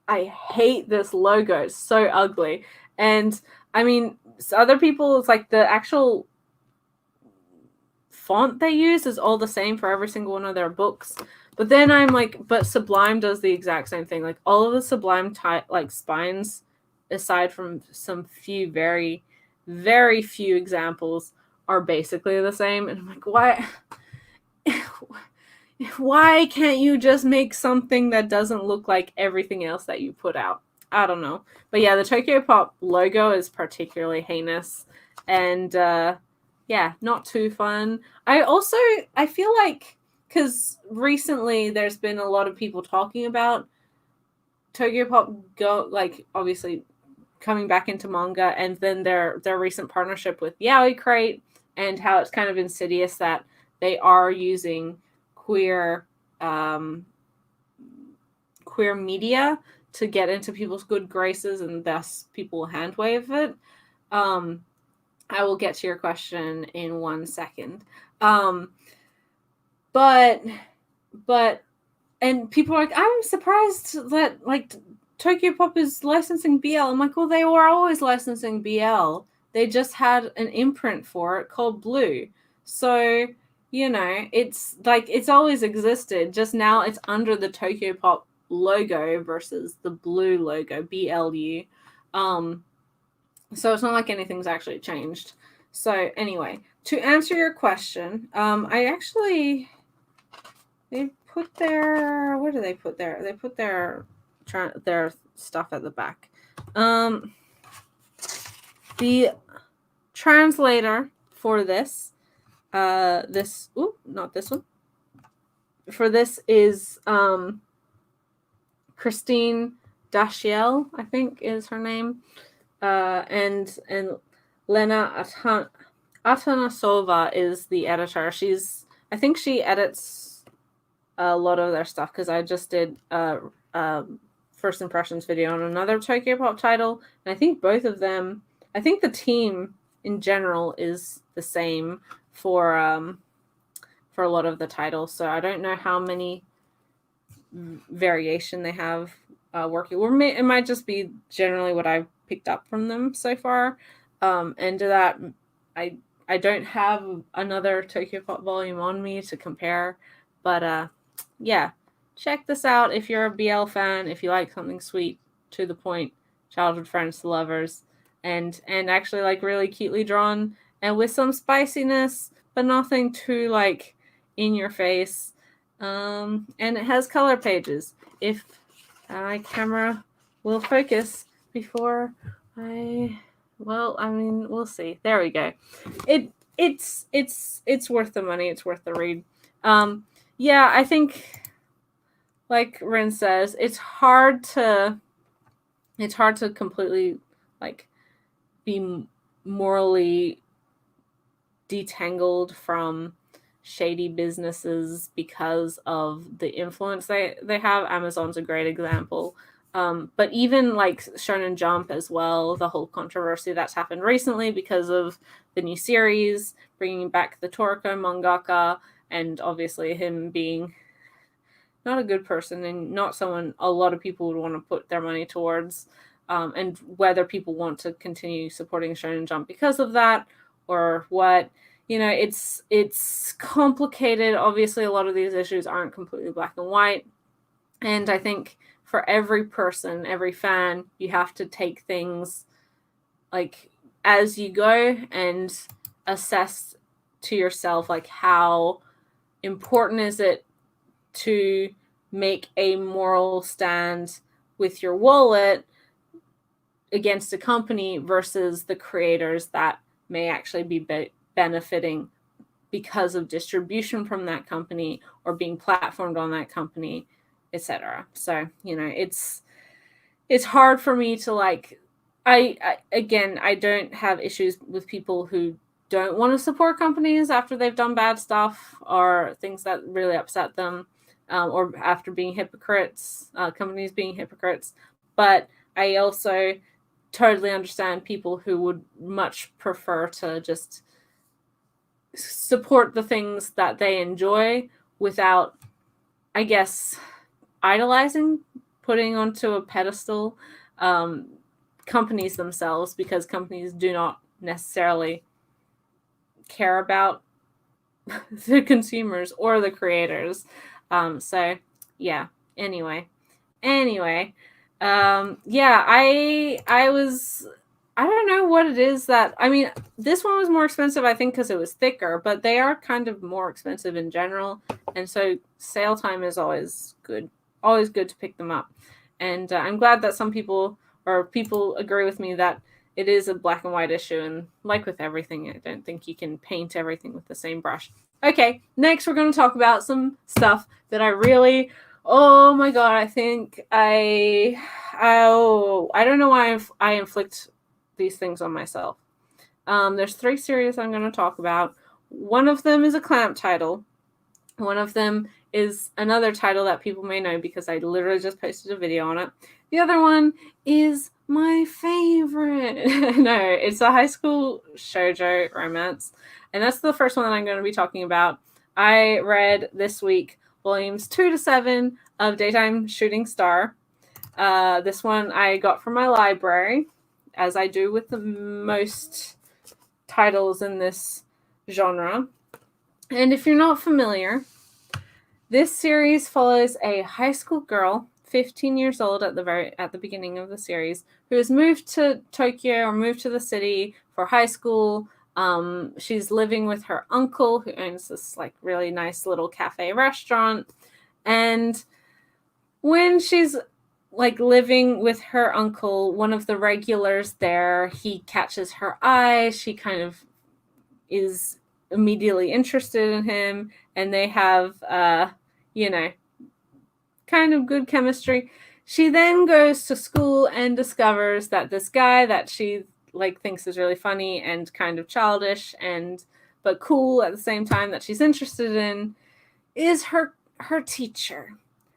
I hate this logo. It's so ugly. And I mean, other people, it's like the actual font they use is all the same for every single one of their books. But then I'm like, but Sublime does the exact same thing. Like all of the Sublime spines, aside from some few very, very few examples, are basically the same. And I'm like, why can't you just make something that doesn't look like everything else that you put out? I don't know. But yeah, the Tokyo-Pop logo is particularly heinous. And yeah, not too fun. I feel like, because recently there's been a lot of people talking about Tokyo-Pop obviously coming back into manga, and then their recent partnership with Yaoi Crate, and how it's kind of insidious that they are using queer media to get into people's good graces, and thus people hand wave it. I will get to your question in 1 second. But and people are like, I'm surprised that like Tokyo-Pop is licensing BL. I'm like, well, they were always licensing BL. They just had an imprint for it called Blue. So, it's like it's always existed. Just now it's under the Tokyo-Pop logo versus the Blue logo, BLU. So it's not like anything's actually changed. So anyway, to answer your question, they put their, what do they put there? They put their stuff at the back. The translator for not this one. for this is Christine Dashiell, I think is her name, and Lena Atanasova is the editor. I think she edits a lot of their stuff, because I just did first impressions video on another Tokyo Pop title, and I think both of them, I think the team in general is the same for a lot of the titles, so I don't know how many variation they have working, or it might just be generally what I've picked up from them so far. And to that, I don't have another Tokyo Pop volume on me to compare, but yeah, check this out if you're a BL fan, if you like something sweet, to the point, childhood friends to lovers, and actually like really cutely drawn and with some spiciness, but nothing too like in your face. And it has color pages. If my camera will focus before we'll see. There we go. It's worth the money. It's worth the read. Yeah, I think, like Rin says, it's hard to completely like be morally detangled from shady businesses because of the influence they have. Amazon's a great example. But even like Shonen Jump as well, the whole controversy that's happened recently because of the new series, bringing back the Toriko mangaka, and obviously him being not a good person and not someone a lot of people would want to put their money towards, and whether people want to continue supporting Shonen Jump because of that or what. It's complicated. Obviously, a lot of these issues aren't completely black and white. And I think for every person, every fan, you have to take things like as you go and assess to yourself, like, how important is it to make a moral stand with your wallet against a company versus the creators that may actually be benefiting because of distribution from that company or being platformed on that company, etc. So, it's hard for me to like, I don't have issues with people who don't want to support companies after they've done bad stuff or things that really upset them, or after being hypocrites, companies being hypocrites. But I also totally understand people who would much prefer to just support the things that they enjoy without, I guess, idolizing, putting onto a pedestal companies themselves, because companies do not necessarily care about the consumers or the creators. So yeah, anyway, yeah, I don't know what it is that, I mean, this one was more expensive, I think, because it was thicker, but they are kind of more expensive in general, and so sale time is always good to pick them up. And I'm glad that some people agree with me that it is a black and white issue, and like with everything, I don't think you can paint everything with the same brush. Okay, next we're going to talk about some stuff that I really, oh my god, I think I don't know why I inflict these things on myself. There's 3 series I'm going to talk about. One of them is a clamp title. One of them is another title that people may know because I literally just posted a video on it. The other one is my favorite. No, it's a high school shoujo romance, and that's the first one that I'm going to be talking about. I read this week volumes 2 to 7 of Daytime Shooting Star. This one I got from my library, as I do with the most titles in this genre. And if you're not familiar, this series follows a high school girl, 15 years old at the beginning of the series, who has moved to Tokyo, or moved to the city for high school. She's living with her uncle, who owns this like really nice little cafe restaurant. And when she's like living with her uncle, one of the regulars there, he catches her eye. She kind of is immediately interested in him, and they have kind of good chemistry. She then goes to school and discovers that this guy that she thinks is really funny and kind of childish and but cool at the same time that she's interested in is her teacher.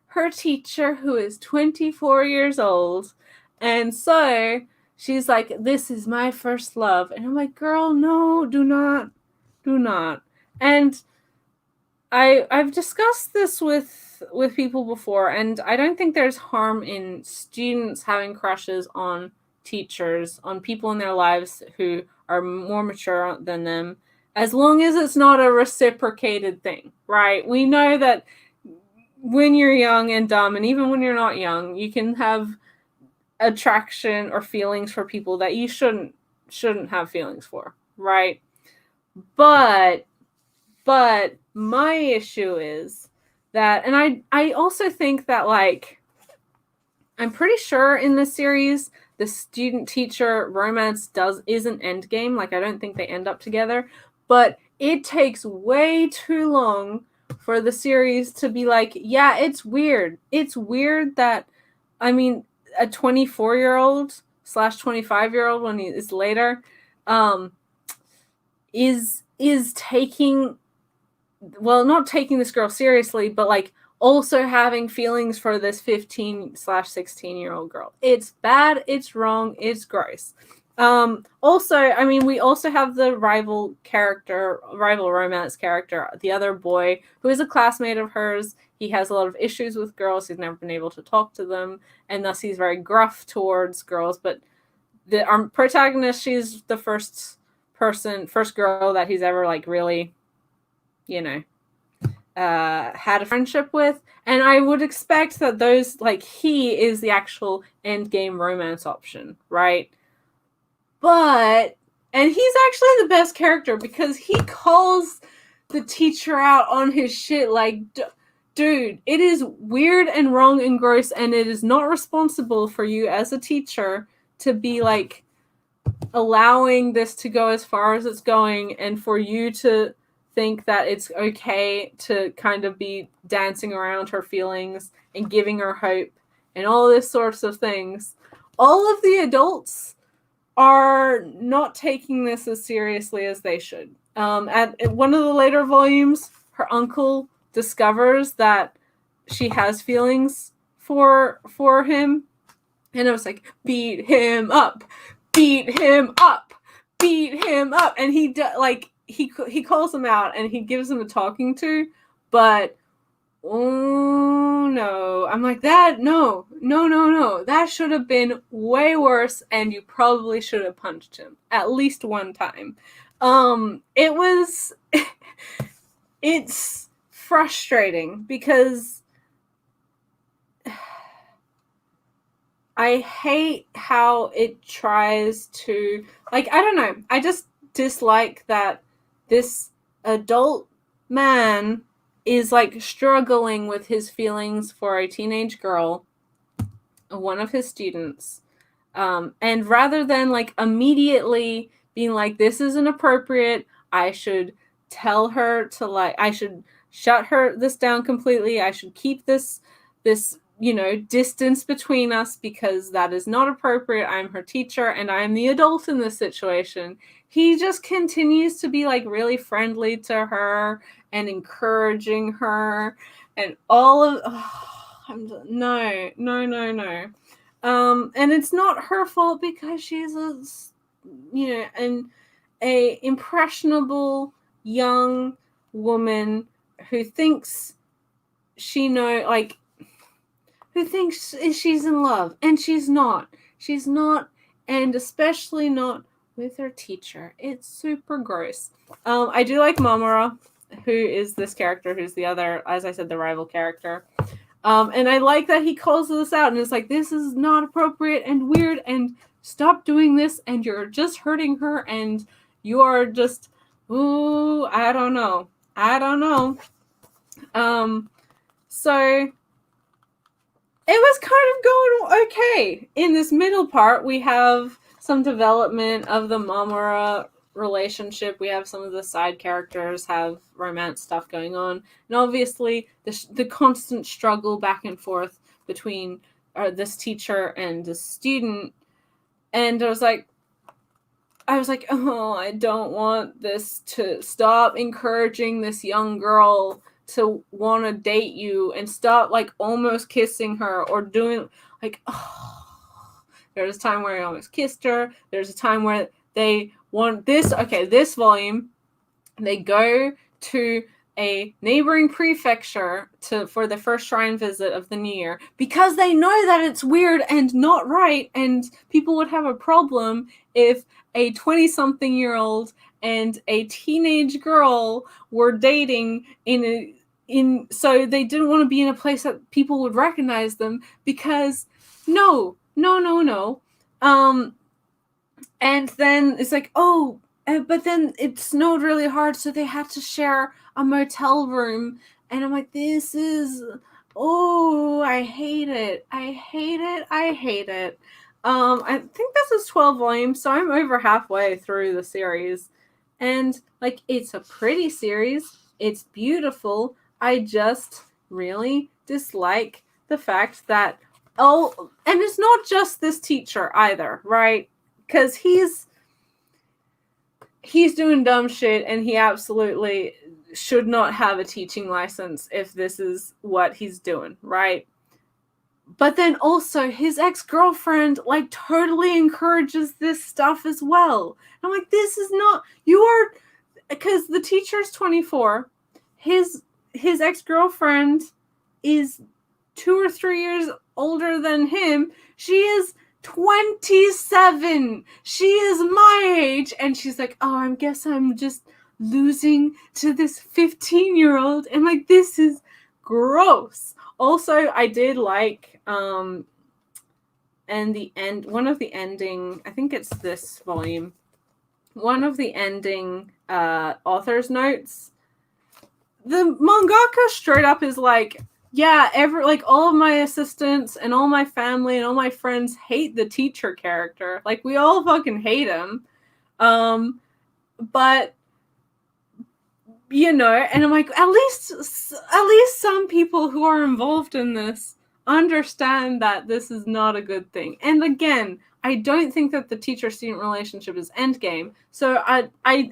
Her teacher, who is 24 years old. And so she's like, this is my first love. And I'm like, girl, no, do not. Do not. And I've discussed this with people before, and I don't think there's harm in students having crushes on teachers, on people in their lives who are more mature than them, as long as it's not a reciprocated thing, right? We know that when you're young and dumb, and even when you're not young, you can have attraction or feelings for people that you shouldn't have feelings for, right? But my issue is that, and I also think that I'm pretty sure in this series the student-teacher romance isn't endgame. I don't think they end up together, but it takes way too long for the series to be yeah, it's weird. It's weird that, a 24-year-old / 25-year-old when he is later, is taking, well, not taking this girl seriously, but also having feelings for this 15 / 16-year-old girl. It's bad, it's wrong, it's gross. Also, we also have the rival romance character, the other boy, who is a classmate of hers. He has a lot of issues with girls. He's never been able to talk to them, and thus he's very gruff towards girls. But our protagonist, she's the first girl that he's ever really, had a friendship with. And I would expect that those, he is the actual end game romance option, right? And he's actually the best character because he calls the teacher out on his shit dude, it is weird and wrong and gross, and it is not responsible for you as a teacher to be allowing this to go as far as it's going, and for you to think that it's okay to kind of be dancing around her feelings and giving her hope and all this sorts of things. All of the adults are not taking this as seriously as they should. At one of the later volumes, her uncle discovers that she has feelings for him, and it was beat him up, beat him up, beat him up, and he calls him out and he gives him a talking to, but oh no, I'm that no, that should have been way worse, and you probably should have punched him at least one time. It's frustrating because I hate how it tries to, I don't know, I just dislike that this adult man is struggling with his feelings for a teenage girl, one of his students, and rather than immediately being this isn't appropriate, I should tell her to I should shut this down completely, I should keep this distance between us because that is not appropriate, I'm her teacher and I'm the adult in this situation. He just continues to be really friendly to her and encouraging her and all of no. And it's not her fault because she's a impressionable young woman who thinks who thinks she's in love, and she's not, and especially not with her teacher. It's super gross. I do like Mamura, who is this character, who's the other, as I said, the rival character. And I like that he calls this out and is this is not appropriate and weird, and stop doing this, and you're just hurting her, and you are just, ooh, I don't know. So it was kind of going okay. In this middle part, we have some development of the Mamura relationship. We have some of the side characters have romance stuff going on, and obviously the constant struggle back and forth between this teacher and the student. And I was like, oh, I don't want this to stop encouraging this young girl to want to date you, and stop like almost kissing her or doing like, oh. There's a time where I almost kissed her. There's a time where they want this. Okay, this volume, they go to a neighboring prefecture for the first shrine visit of the new year, because they know that it's weird and not right, and people would have a problem if a 20-something-year-old and a teenage girl were dating so they didn't want to be in a place that people would recognize them, because no. And then it's like, oh, but then it snowed really hard, so they had to share a motel room. And I'm like, I hate it. I think this is 12 volumes, so I'm over halfway through the series. And, like, it's a pretty series. It's beautiful. I just really dislike the fact that, and it's not just this teacher either, right? Because he's doing dumb shit, and he absolutely should not have a teaching license if this is what he's doing, right? But then also his ex-girlfriend like totally encourages this stuff as well. And I'm like, this is not, because the teacher's 24, his ex-girlfriend is 2 or 3 years older than him. She is 27. She is my age. And she's like, oh, I guess I'm just losing to this 15-year-old. And like, this is gross. Also, I did like, and one of the ending, I think it's this volume, one of the ending author's notes, the mangaka straight up is like, yeah, all of my assistants and all my family and all my friends hate the teacher character. Like, we all fucking hate him. But, and I'm like, at least some people who are involved in this understand that this is not a good thing. And again, I don't think that the teacher-student relationship is endgame. So I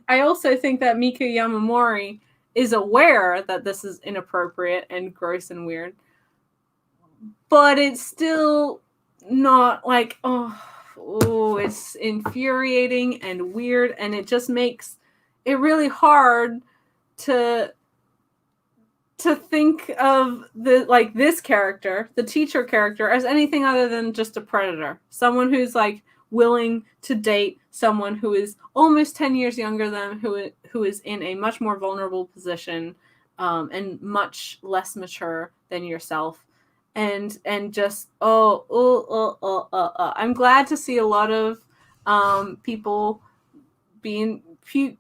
also think that Miku Yamamori is aware that this is inappropriate and gross and weird. But it's still not like, it's infuriating and weird, and it just makes it really hard to think of this character, the teacher character, as anything other than just a predator. Someone who's like willing to date someone who is almost 10 years younger than who is in a much more vulnerable position, and much less mature than yourself. And just I'm glad to see a lot of people being puking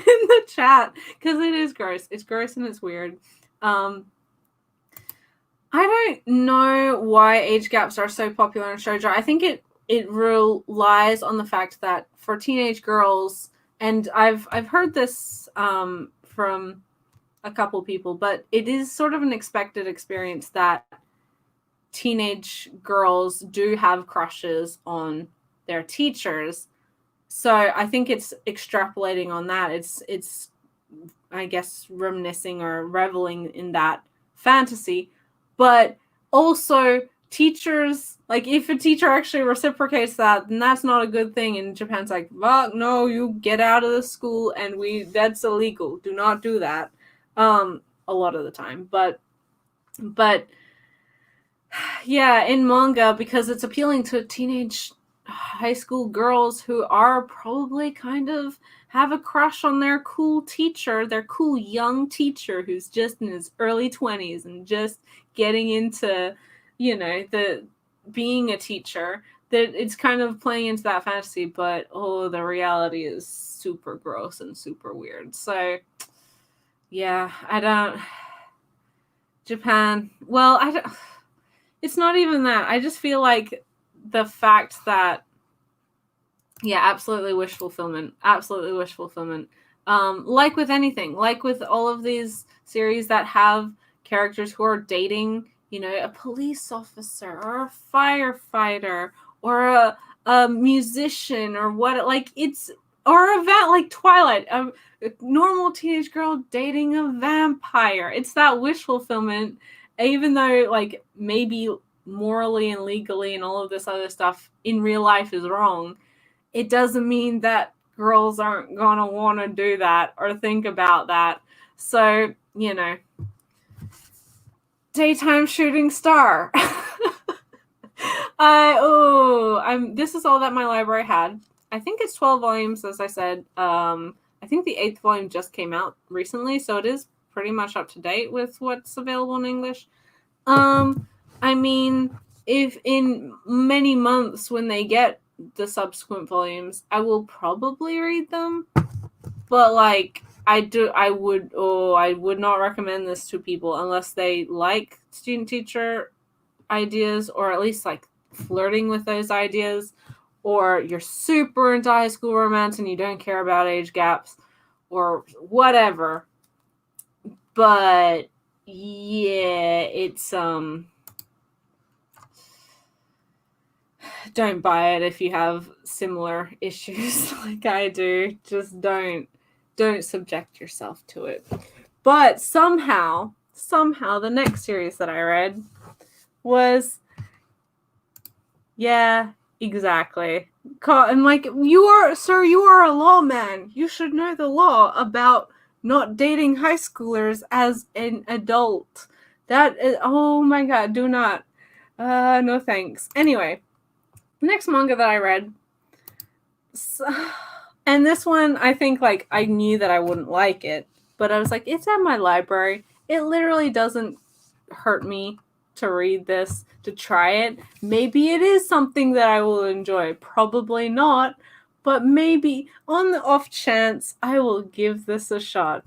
in the chat, because it is gross. It's gross and it's weird. I don't know why age gaps are so popular in shoujo. I think it relies on the fact that for teenage girls, and I've heard this from a couple people, but it is sort of an expected experience that teenage girls do have crushes on their teachers. So I think it's extrapolating on that. It's I guess reminiscing or reveling in that fantasy. But also teachers, like if a teacher actually reciprocates that, then that's not a good thing. And Japan's like, well, no, you get out of the school, and that's illegal. Do not do that. A lot of the time. But yeah, in manga, because it's appealing to teenage high school girls who are probably kind of have a crush on their cool teacher, their cool young teacher who's just in his early 20s and just getting into, the being a teacher, that it's kind of playing into that fantasy, but the reality is super gross and super weird. So yeah, Japan, it's not even that. I just feel like the fact that Yeah, absolutely wish fulfillment. Absolutely wish fulfillment. Like with anything, like with all of these series that have characters who are dating, a police officer or a firefighter or a musician or what, like it's, or like Twilight, a normal teenage girl dating a vampire. It's that wish fulfillment, even though like maybe morally and legally and all of this other stuff in real life is wrong. It doesn't mean that girls aren't gonna want to do that or think about that. So, daytime shooting star. This is all that my library had. I think it's 12 volumes, as I said. I think the 8th volume just came out recently, so it is pretty much up to date with what's available in English. I mean, if in many months when they get the subsequent volumes, I will probably read them. But like I would not recommend this to people unless they like student teacher ideas, or at least like flirting with those ideas, or you're super into high school romance and you don't care about age gaps or whatever. But yeah, it's don't buy it if you have similar issues like I do. Just don't subject yourself to it. But somehow the next series that I read was, yeah, exactly. And like, you are a lawman. You should know the law about not dating high schoolers as an adult. That is, oh my god, do not. No thanks. Anyway, next manga that I read, and this one, I think, like, I knew that I wouldn't like it, but I was like, it's at my library. It literally doesn't hurt me to read this, to try it. Maybe it is something that I will enjoy. Probably not, but maybe on the off chance, I will give this a shot.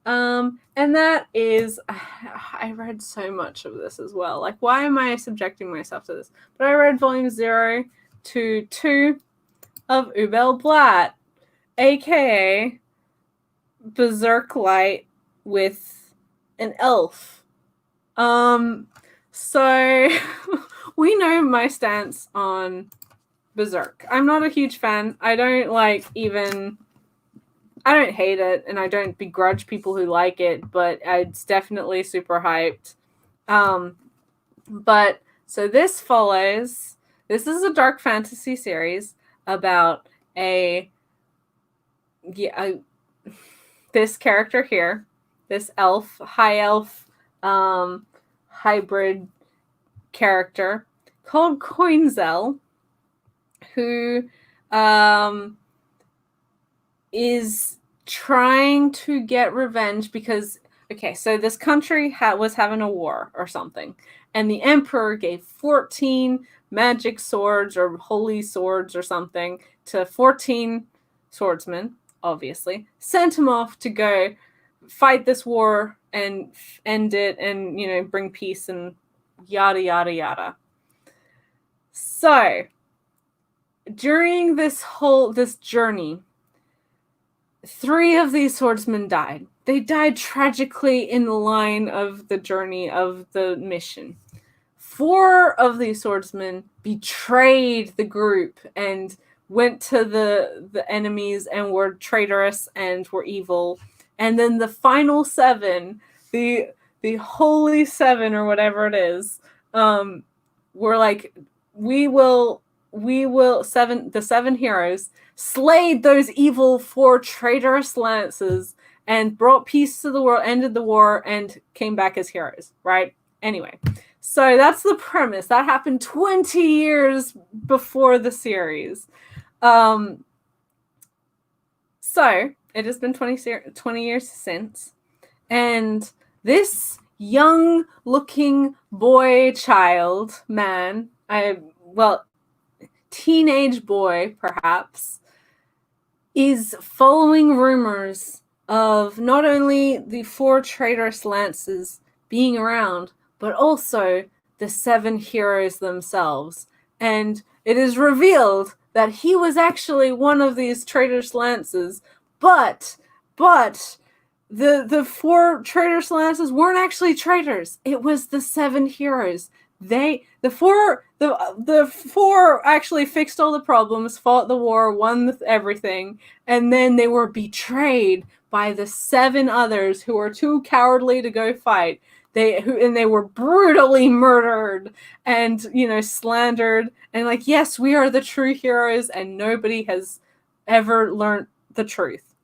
And that is, I read so much of this as well. Like, why am I subjecting myself to this? But I read volume 0 to 2 of Ubel Blatt, aka Berserk Light with an elf. So we know my stance on Berserk. I'm not a huge fan. I don't hate it, and I don't begrudge people who like it, but it's definitely super hyped. But so this is a dark fantasy series about this character here, this high elf, hybrid character called Coinzel, who is trying to get revenge because, okay, so this country was having a war or something, and the emperor gave 14 magic swords or holy swords or something to 14 swordsmen, obviously, sent him off to go fight this war and end it and, bring peace and yada, yada, yada. So, during this journey, 3 of these swordsmen died. They died tragically in the line of the journey of the mission. 4 of these swordsmen betrayed the group and went to the enemies and were traitorous and were evil. And then the final 7, the holy 7 or whatever it is, were like, the 7 heroes slayed those evil 4 traitorous lances and brought peace to the world, ended the war, and came back as heroes, right? Anyway, so that's the premise. That happened 20 years before the series. So it has been 20 years since, and this young-looking teenage boy, perhaps, is following rumors of not only the 4 traitorous lances being around, but also the 7 heroes themselves. And it is revealed that he was actually one of these traitorous lances, but the 4 traitorous lances weren't actually traitors. It was the 7 heroes. The four actually fixed all the problems, fought the war, won everything, and then they were betrayed by the 7 others who were too cowardly to go fight. They were brutally murdered and, slandered, and like, yes, we are the true heroes, and nobody has ever learned the truth.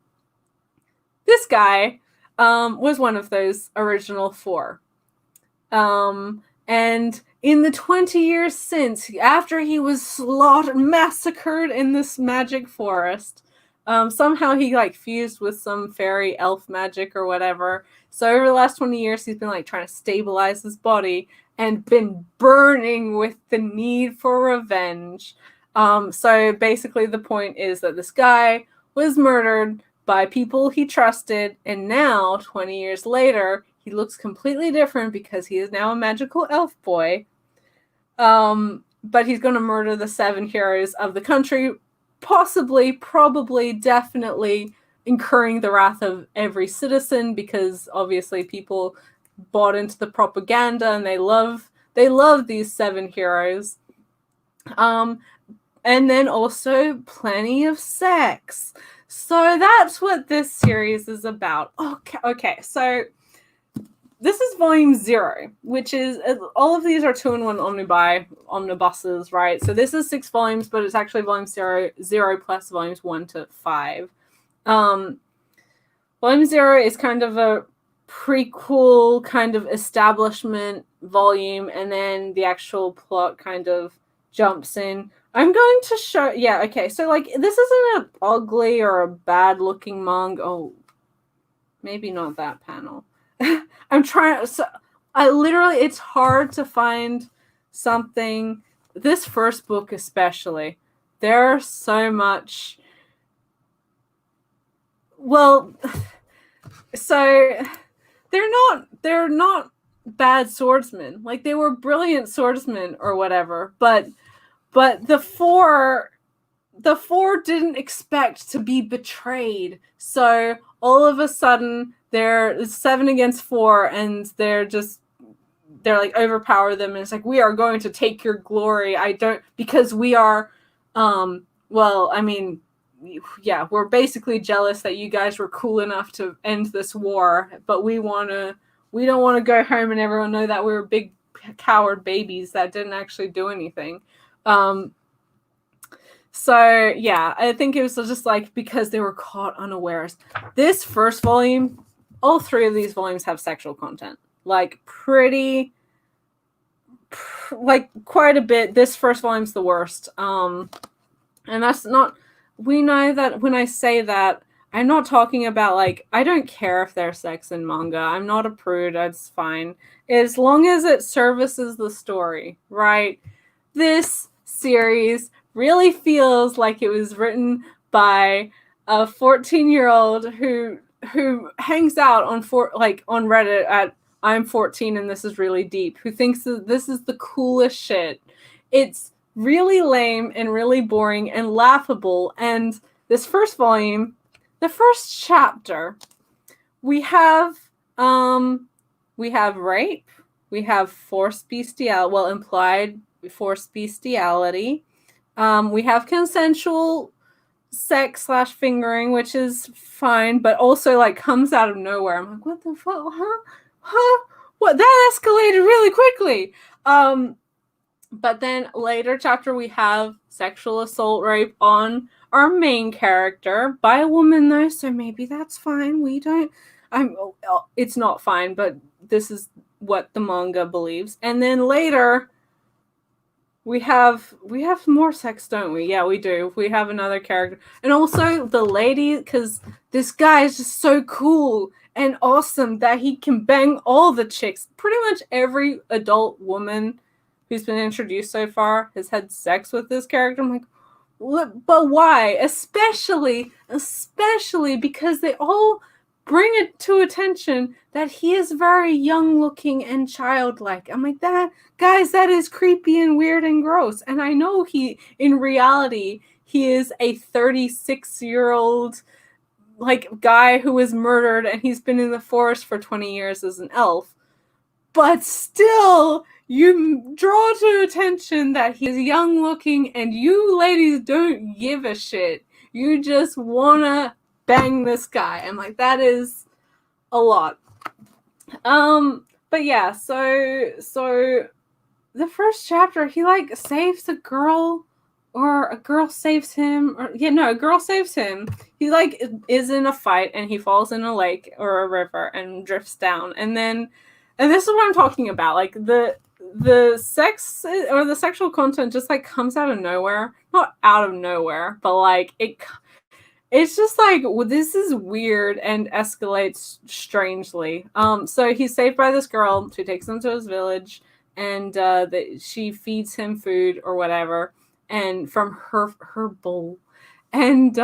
This guy was one of those original 4. And in the 20 years since, after he was massacred in this magic forest, somehow he fused with some fairy elf magic or whatever. So over the last 20 years, he's been trying to stabilize his body and been burning with the need for revenge. So basically the point is that this guy was murdered by people he trusted, and now, 20 years later, he looks completely different because he is now a magical elf boy. But he's going to murder the 7 heroes of the country, possibly, probably, definitely incurring the wrath of every citizen, because obviously people bought into the propaganda and they love these 7 heroes. And then also plenty of sex. So that's what this series is about. Okay, so this is volume 0, which is, all of these are 2-in-1 omnibuses, right? So this is 6 volumes, but it's actually volume 0 plus volumes 1 to 5. Volume 0 is kind of a prequel kind of establishment volume, and then the actual plot kind of jumps in. I'm going to show, okay, so this isn't an ugly or a bad looking manga. Oh, maybe not that panel. I'm trying, it's hard to find something, this first book especially, there's so much, so they're not bad swordsmen. They were brilliant swordsmen or whatever, but the four didn't expect to be betrayed. So all of a sudden they're 7 against 4, and they're overpower them, and it's we are going to take your glory. Because we are, we're basically jealous that you guys were cool enough to end this war, but we don't want to go home and everyone know that we were big coward babies that didn't actually do anything. So yeah, I think it was just because they were caught unawares. This first volume, all 3 of these volumes have sexual content, quite a bit. This first volume's the worst. And that's not, we know that when I say that, I'm not talking about I don't care if there's sex in manga. I'm not a prude. That's fine. As long as it services the story, right? This series really feels like it was written by a 14-year-old who hangs out on Reddit at I'm 14 and this is really deep, who thinks that this is the coolest shit. It's really lame and really boring and laughable. And this first volume, the first chapter, we have rape, we have forced bestiality, implied forced bestiality. We have consensual sex / fingering, which is fine, but also comes out of nowhere. I'm what the fuck? Huh? What? That escalated really quickly. But then later chapter we have sexual assault, rape on our main character by a woman though, so maybe that's fine. It's not fine, but this is what the manga believes. And then later we have more sex, don't we? Yeah, we do. We have another character. And also the lady, because this guy is just so cool and awesome that he can bang all the chicks. Pretty much every adult woman who's been introduced so far has had sex with this character. I'm but why? Especially because they all bring it to attention that he is very young looking and childlike. I'm that is creepy and weird and gross. And I know in reality, he is a 36-year-old like guy who was murdered, and he's been in the forest for 20 years as an elf. But still, you draw to attention that he is young looking, and you ladies don't give a shit. You just wanna bang this guy. And like, that is a lot. But yeah, so the first chapter, he like saves a girl, or a girl saves him, or a girl saves him. He like is in a fight and he falls in a lake or a river and drifts down, and this is what I'm talking about. Like the sex or the sexual content just like comes out of nowhere. Not out of nowhere, but like it's just like, well, this is weird and escalates strangely. So he's saved by this girl who takes him to his village, and she feeds him food or whatever, and from her bowl, and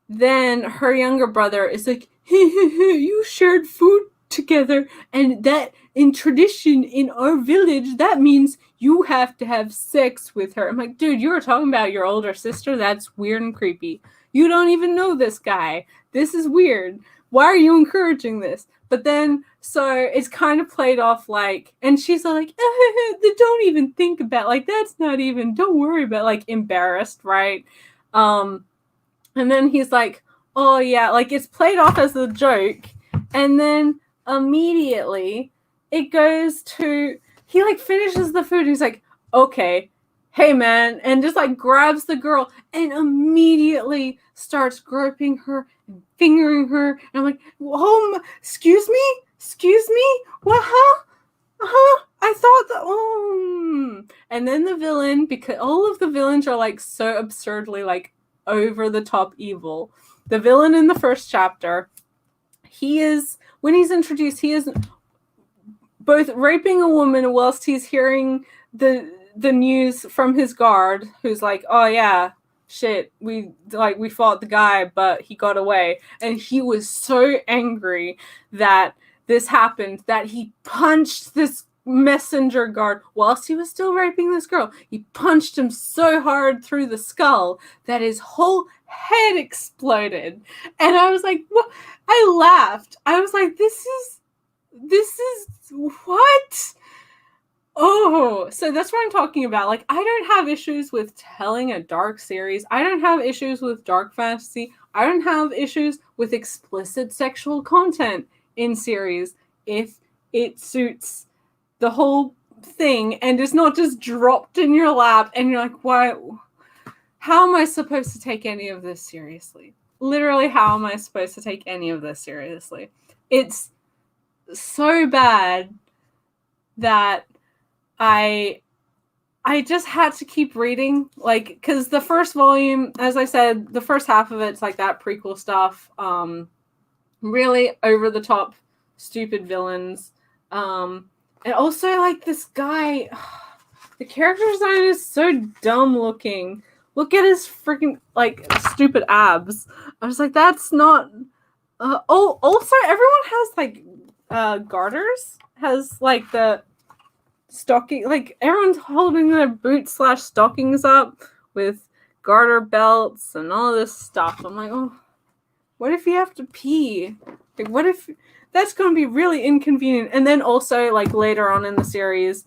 then her younger brother is like, you shared food together, and that in tradition in our village, that means you have to have sex with her. I'm like, dude, you were talking about your older sister? That's weird and creepy. You don't even know this guy. This is weird. Why are you encouraging this? But then, so it's kind of played off like, and she's like, don't even think about, like, that's not even, don't worry about, like, embarrassed, right? And then he's like, oh yeah, like it's played off as a joke, and then immediately it goes to, he like finishes the food, he's like, okay, hey man, and just like grabs the girl and immediately starts groping her and fingering her, and I'm like, oh, excuse me, what, I thought that, and then the villain, because all of the villains are like so absurdly like over the top evil. The villain in the first chapter, when he's introduced, he is both raping a woman whilst he's hearing the news from his guard, who's like, oh yeah, shit, we fought the guy, but he got away. And he was so angry that this happened that he punched this messenger guard whilst he was still raping this girl. He punched him so hard through the skull that his whole head exploded. And I was like, what? I laughed. I was like, this is what? Oh, so that's what I'm talking about. Like, I don't have issues with telling a dark series. I don't have issues with dark fantasy. I don't have issues with explicit sexual content in series if it suits the whole thing and is not just dropped in your lap and you're like, why? How am I supposed to take any of this seriously? Literally, how am I supposed to take any of this seriously? It's so bad that I just had to keep reading, like, because the first volume, as I said, the first half of it's like that prequel stuff, really over the top, stupid villains, and also like this guy, the character design is so dumb looking. Look at his freaking like stupid abs. I was like, that's not. Also, everyone has like garters. Has like the stocking, like everyone's holding their boots / stockings up with garter belts and all this stuff. I'm like, oh, what if you have to pee? Like, what if that's going to be really inconvenient? And then also, like later on in the series,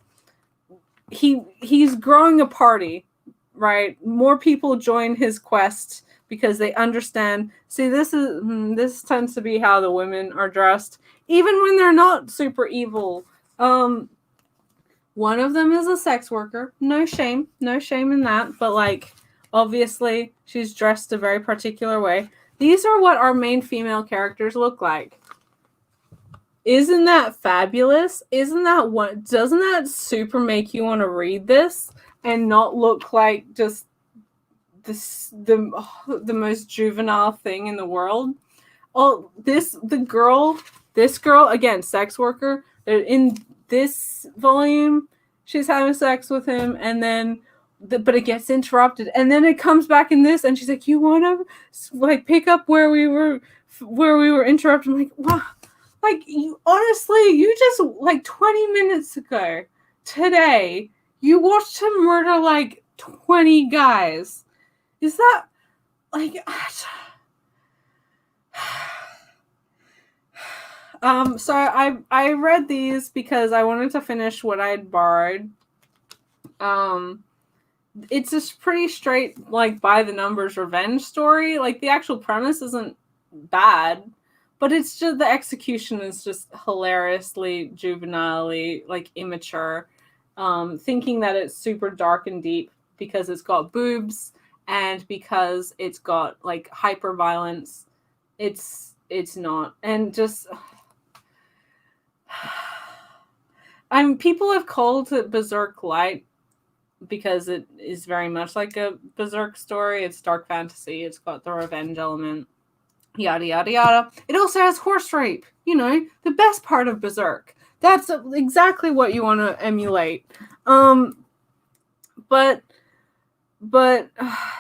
he's growing a party, right? More people join his quest because they understand. See, this tends to be how the women are dressed, even when they're not super evil. One of them is a sex worker. No shame in that. But like, obviously, she's dressed a very particular way. These are what our main female characters look like. Isn't that fabulous? Isn't that what? Doesn't that super make you want to read this and not look like just the most juvenile thing in the world? Oh, this girl again, sex worker. In this volume, she's having sex with him, and then but it gets interrupted, and then it comes back in this, and she's like, "You want to like pick up where we were interrupted?" I'm like, wow. Like, you honestly, you just like 20 minutes ago today, You watched him murder like 20 guys. Is that like so I read these because I wanted to finish what I'd borrowed. It's just pretty straight, like, by the numbers revenge story. Like, the actual premise isn't bad, but it's just the execution is just hilariously juvenilely, like, immature. Thinking that it's super dark and deep because it's got boobs and because it's got like hyper violence. It's not. And just people have called it Berserk Light because it is very much like a Berserk story. It's dark fantasy. It's got the revenge element. Yada, yada, yada. It also has horse rape. You know, the best part of Berserk. That's exactly what you want to emulate. But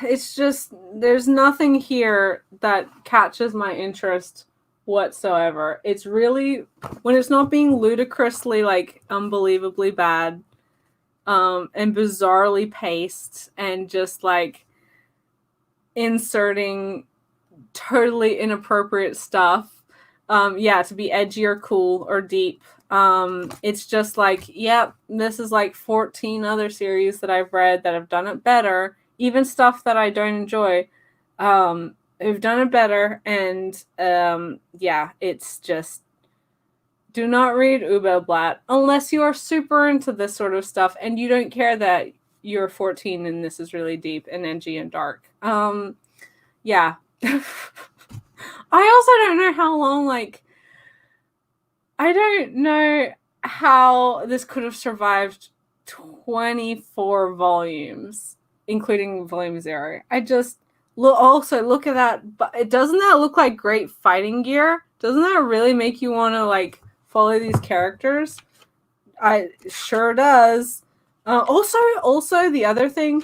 it's just, there's nothing here that catches my interest whatsoever. It's really, when it's not being ludicrously, like, unbelievably bad, and bizarrely paced and just like inserting totally inappropriate stuff, to be edgy or cool or deep. It's just like, yep, this is like 14 other series that I've read that have done it better. Even stuff that I don't enjoy, who've done it better. And it's just, do not read Ubelblatt unless you are super into this sort of stuff and you don't care that you're 14 and this is really deep and edgy and dark. I also don't know how long, like, I don't know how this could have survived 24 volumes, including volume 0. I just look at that. But doesn't that look like great fighting gear? Doesn't that really make you want to, like, follow these characters? I sure does. Also the other thing,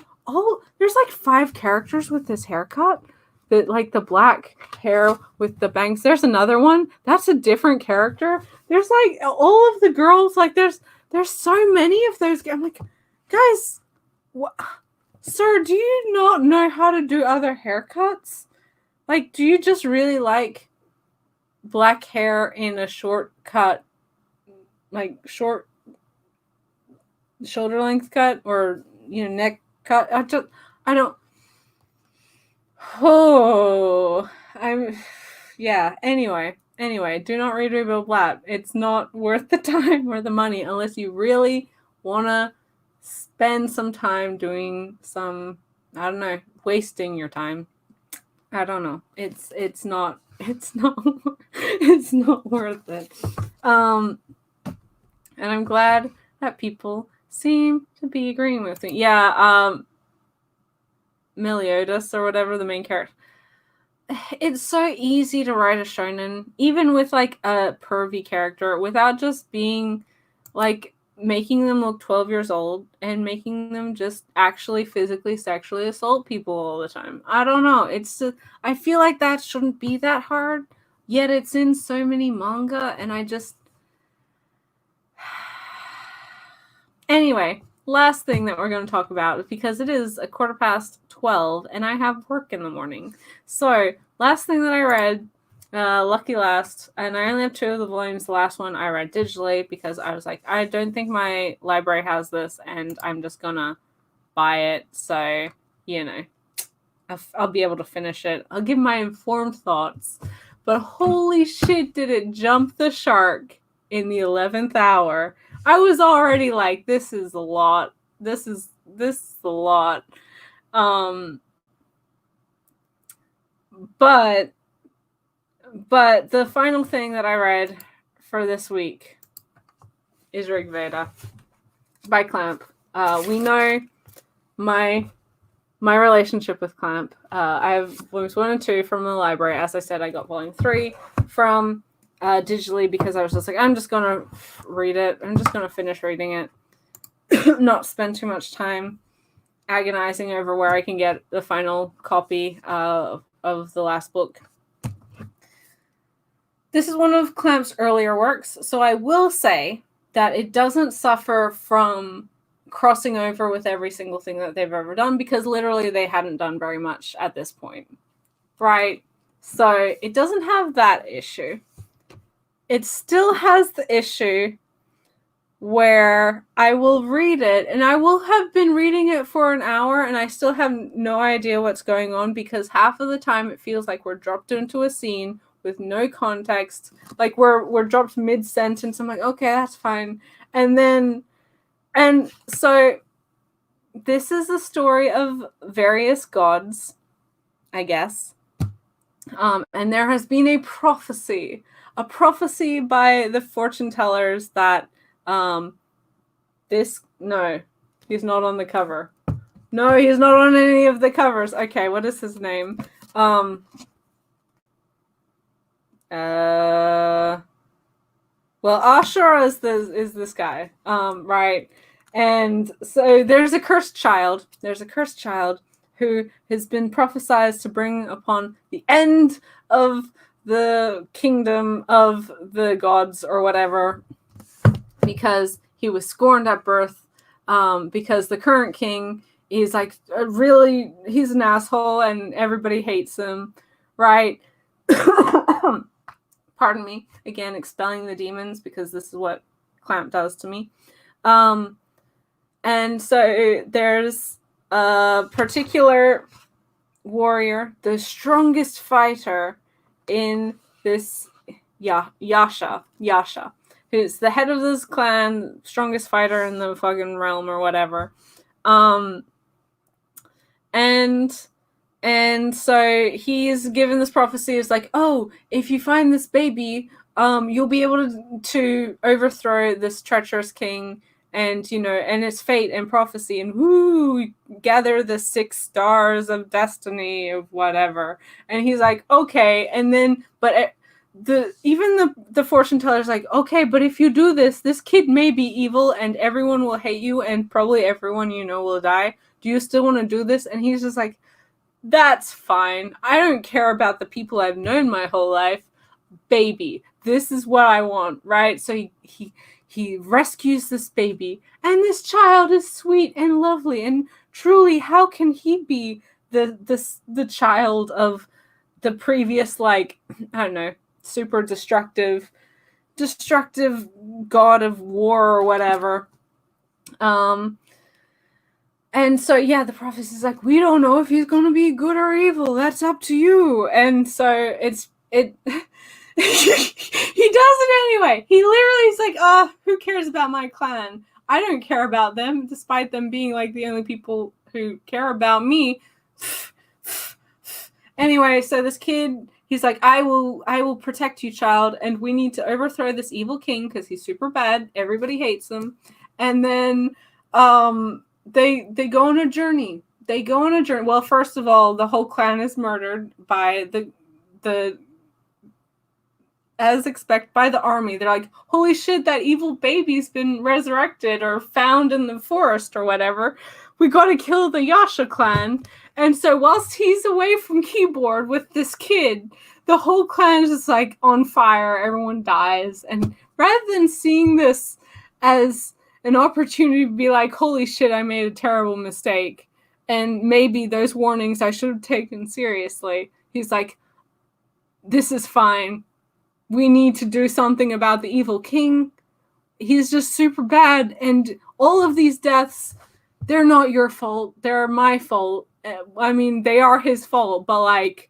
there's like 5 characters with this haircut. Like the black hair with the bangs. There's another one. That's a different character. There's like all of the girls. Like there's so many of those. I'm like, guys, what? Sir, do you not know how to do other haircuts? Like, do you just really like black hair in a short cut, like short shoulder length cut, or neck cut? I don't. Anyway, do not read Ubelblatt. It's not worth the time or the money unless you really want to spend some time doing some, I don't know, wasting your time. I don't know. It's not it's not worth it. And I'm glad that people seem to be agreeing with me. Yeah, Meliodas or whatever, the main character. It's so easy to write a shonen, even with like a pervy character, without just being like making them look 12 years old and making them just actually physically sexually assault people all the time. I don't know. I feel like that shouldn't be that hard, yet it's in so many manga, and I just... Anyway, last thing that we're going to talk about, because it is 12:15 and I have work in the morning. So, last thing that I read, Lucky Last, and I only have 2 of the volumes. The last one I read digitally because I was like, I don't think my library has this, and I'm just going to buy it. So, I'll be able to finish it. I'll give my informed thoughts. But holy shit, did it jump the shark in the 11th hour. I was already like, this is a lot. This is a lot. But the final thing that I read for this week is Rig Veda by Clamp. We know my relationship with Clamp. I have volumes 1 and 2 from the library. As I said, I got volume 3 from digitally because I was just like, I'm just going to read it. I'm just going to finish reading it. Not spend too much time agonizing over where I can get the final copy of the last book. This is one of Clamp's earlier works, so I will say that it doesn't suffer from crossing over with every single thing that they've ever done, because literally they hadn't done very much at this point, right? So it doesn't have that issue. It still has the issue where I will read it, and I will have been reading it for an hour, and I still have no idea what's going on, because half of the time it feels like we're dropped into a scene with no context. Like we're dropped mid-sentence. I'm like, okay, that's fine. And so this is the story of various gods, I guess. And there has been a prophecy by the fortune tellers that no, he's not on the cover. No, he's not on any of the covers. Okay, what is his name? Well, Ashura is this guy, right? And so there's a cursed child. There's a cursed child who has been prophesied to bring upon the end of the kingdom of the gods or whatever, because he was scorned at birth, because the current king is like he's an asshole and everybody hates him, right? Pardon me, again, expelling the demons, because this is what Clamp does to me. And so there's a particular warrior, the strongest fighter in this Yasha, who's the head of this clan, strongest fighter in the fucking realm or whatever. And so he's given this prophecy. It's like, oh, if you find this baby, you'll be able to overthrow this treacherous king, and and its fate and prophecy, and gather the 6 stars of destiny of whatever. And he's like, okay. And then, but the fortune teller's like, okay, but if you do this kid may be evil, and everyone will hate you, and probably everyone will die. Do you still want to do this? And he's just like, that's fine. I don't care about the people I've known my whole life. Baby, this is what I want, right? So he rescues this baby, and this child is sweet and lovely, and truly, how can he be the child of the previous, like, I don't know, super destructive god of war or whatever? And so, yeah, the prophecy is like, we don't know if he's going to be good or evil. That's up to you. And so he does it anyway. He literally is like, who cares about my clan? I don't care about them, despite them being like the only people who care about me. Anyway, so this kid, he's like, I will protect you, child, and we need to overthrow this evil king because he's super bad. Everybody hates him. And then they go on a journey. Well, first of all, the whole clan is murdered by the as expected, by the army. They're like, holy shit, that evil baby's been resurrected or found in the forest or whatever. We gotta kill the Yasha clan. And so whilst he's away from keyboard with this kid, the whole clan is just like on fire. Everyone dies. And rather than seeing this as an opportunity to be like, holy shit, I made a terrible mistake, and maybe those warnings I should have taken seriously, he's like, this is fine. We need to do something about the evil king. He's just super bad, and all of these deaths, they're not your fault. They're my fault. I mean, they are his fault, but like,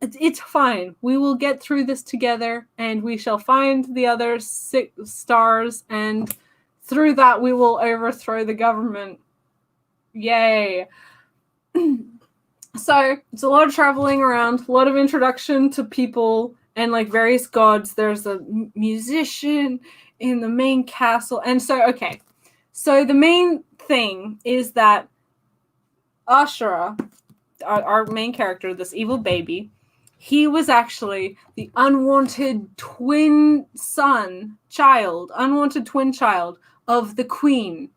it's fine. We will get through this together, and we shall find the other 6 stars, and through that we will overthrow the government. Yay. So it's a lot of traveling around, a lot of introduction to people and like various gods. There's a musician in the main castle. And so, okay. So the main thing is that Ashura, our main character, this evil baby, he was actually the unwanted twin child of the queen.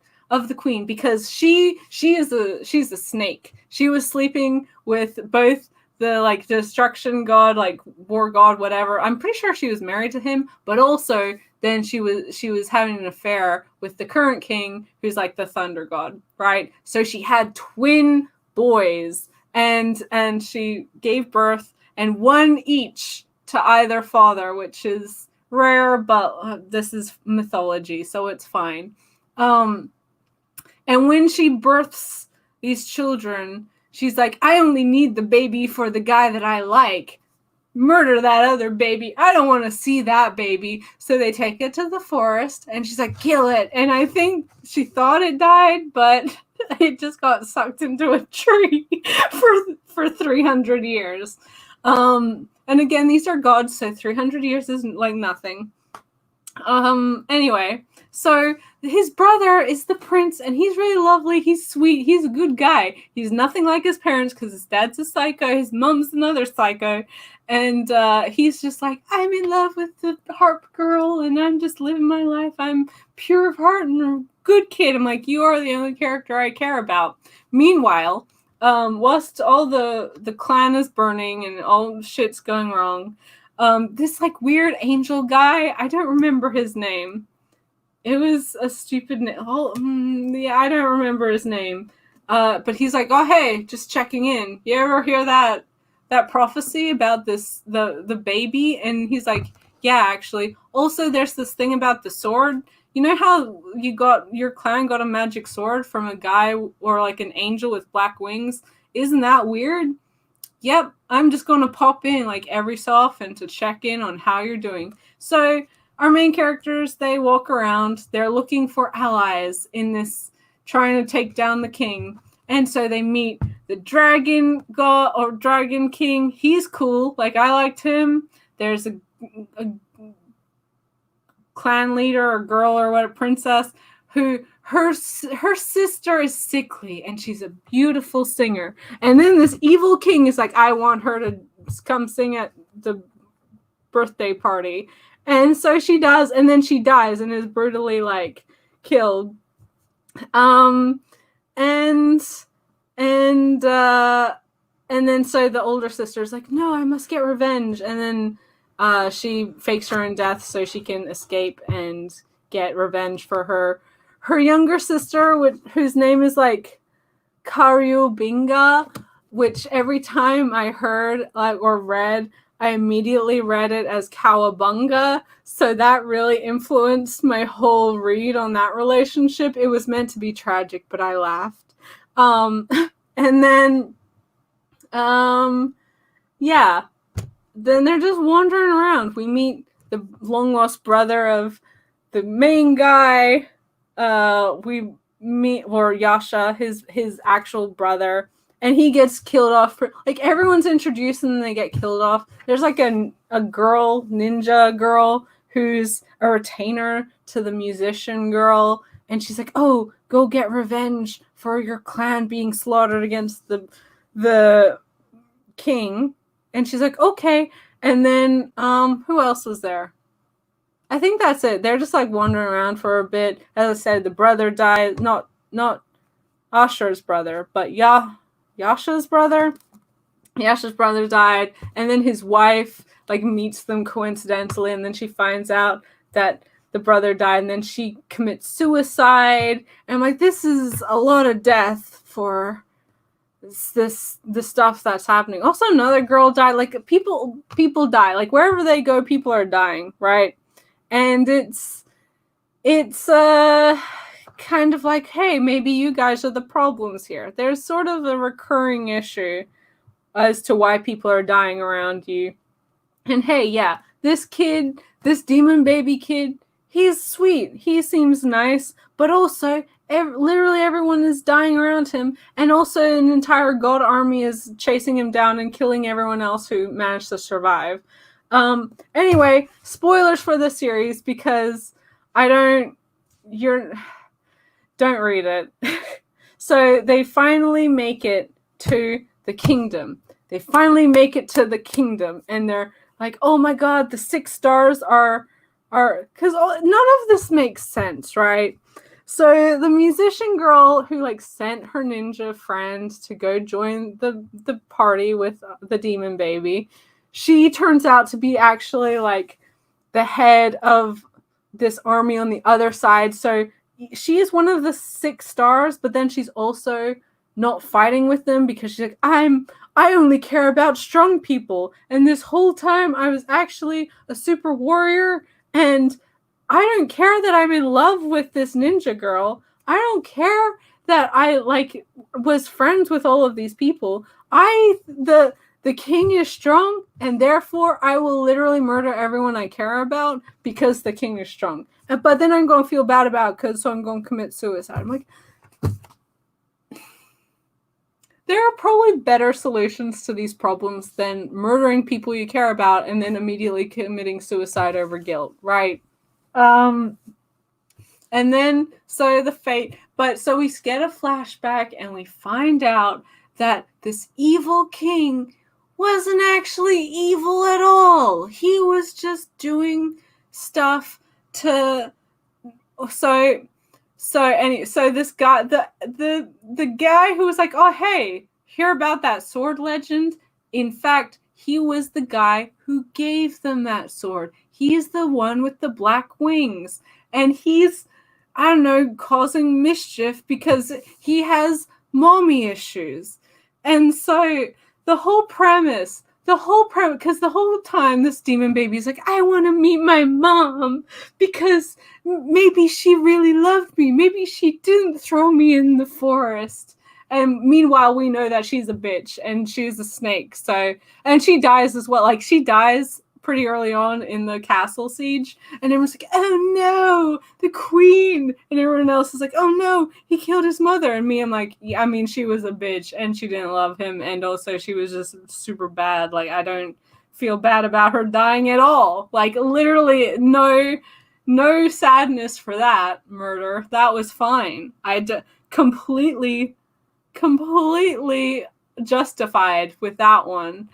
Because she's a snake. She was sleeping with both the like destruction god, like war god, whatever. I'm pretty sure she was married to him, but also then she was having an affair with the current king, who's like the thunder god, right? So she had twin boys, and she gave birth, and one each to either father, which is rare, but this is mythology, so it's fine. And when she births these children, she's like, I only need the baby for the guy that I like. Murder that other baby. I don't want to see that baby. So they take it to the forest, and she's like, kill it. And I think she thought it died, but it just got sucked into a tree for 300 years. And again, these are gods, so 300 years isn't like nothing. Anyway, so his brother is the prince, and he's really lovely. He's sweet. He's a good guy. He's nothing like his parents because his dad's a psycho. His mom's another psycho. And he's just like, I'm in love with the harp girl, and I'm just living my life. I'm pure of heart and a good kid. I'm like, you are the only character I care about. Meanwhile, whilst all the clan is burning and all shit's going wrong, this like weird angel guy, I don't remember his name. It was a stupid name. Yeah, I don't remember his name. But he's like, oh hey, just checking in. You ever hear that prophecy about the baby? And he's like, yeah, actually. Also, there's this thing about the sword. You know how your clan got a magic sword from a guy or like an angel with black wings? Isn't that weird? Yep, I'm just going to pop in like every so often to check in on how you're doing. So our main characters, they walk around. They're looking for allies in this, trying to take down the king. And so they meet the dragon god or dragon king. He's cool. Like, I liked him. There's a clan leader or girl or what, a princess, who her sister is sickly and she's a beautiful singer. And then this evil king is like, I want her to come sing at the birthday party. And so she does, and then she dies and is brutally like killed. And then so the older sister's like, no, I must get revenge. And then she fakes her own death so she can escape and get revenge for her younger sister, whose name is like Karyubinga, which every time I heard or read, I immediately read it as Cowabunga. So that really influenced my whole read on that relationship. It was meant to be tragic, but I laughed. And then, yeah, then they're just wandering around. We meet the long lost brother of the main guy. We meet, or Yasha, his actual brother, and he gets killed off. Like, everyone's introduced and then they get killed off. There's like a girl, ninja girl, who's a retainer to the musician girl, and she's like, oh, go get revenge for your clan being slaughtered against the king. And she's like, okay. And then who else was there? I think that's it. They're just like wandering around for a bit. As I said, the brother died. Not Asher's brother, but Yasha's brother. Yasha's brother died, and then his wife like meets them coincidentally, and then she finds out that the brother died, and then she commits suicide. And I'm like, this is a lot of death for the stuff that's happening. Also, another girl died. Like, people die. Like, wherever they go, people are dying, right? And it's kind of like, hey, maybe you guys are the problems here. There's sort of a recurring issue as to why people are dying around you. And hey, yeah, this kid, this demon baby kid, he's sweet. He seems nice, but also literally everyone is dying around him, and also an entire god army is chasing him down and killing everyone else who managed to survive. Anyway, spoilers for the series, because don't read it. So they finally make it to the kingdom. And they're like, oh my god, the 6 stars are because none of this makes sense, right? So the musician girl who like sent her ninja friend to go join the party with the demon baby, she turns out to be actually like the head of this army on the other side. So she is one of the 6 stars, but then she's also not fighting with them because she's like, I only care about strong people, and this whole time I was actually a super warrior, and I don't care that I'm in love with this ninja girl. I don't care that I was friends with all of these people. The king is strong, and therefore I will literally murder everyone I care about because the king is strong. But then I'm going to feel bad about it, so I'm going to commit suicide. I'm like, there are probably better solutions to these problems than murdering people you care about and then immediately committing suicide over guilt, right? And then, so the fate, but so we get a flashback and we find out that this evil king wasn't actually evil at all. He was just doing stuff to, so this guy, the guy who was like, oh, hey, hear about that sword legend? In fact, he was the guy who gave them that sword. He's the one with the black wings. And he's, I don't know, causing mischief because he has mommy issues. And so the whole premise, because the whole time this demon baby is like, I want to meet my mom because maybe she really loved me. Maybe she didn't throw me in the forest. And meanwhile, we know that she's a bitch and she's a snake. So, and she dies as well. Like, she dies pretty early on in the castle siege. And everyone's like, oh no, the queen. And everyone else is like, oh no, he killed his mother. And me, I'm like, yeah, I mean, she was a bitch and she didn't love him. And also she was just super bad. Like, I don't feel bad about her dying at all. Like, literally no sadness for that murder. That was fine. Completely justified with that one.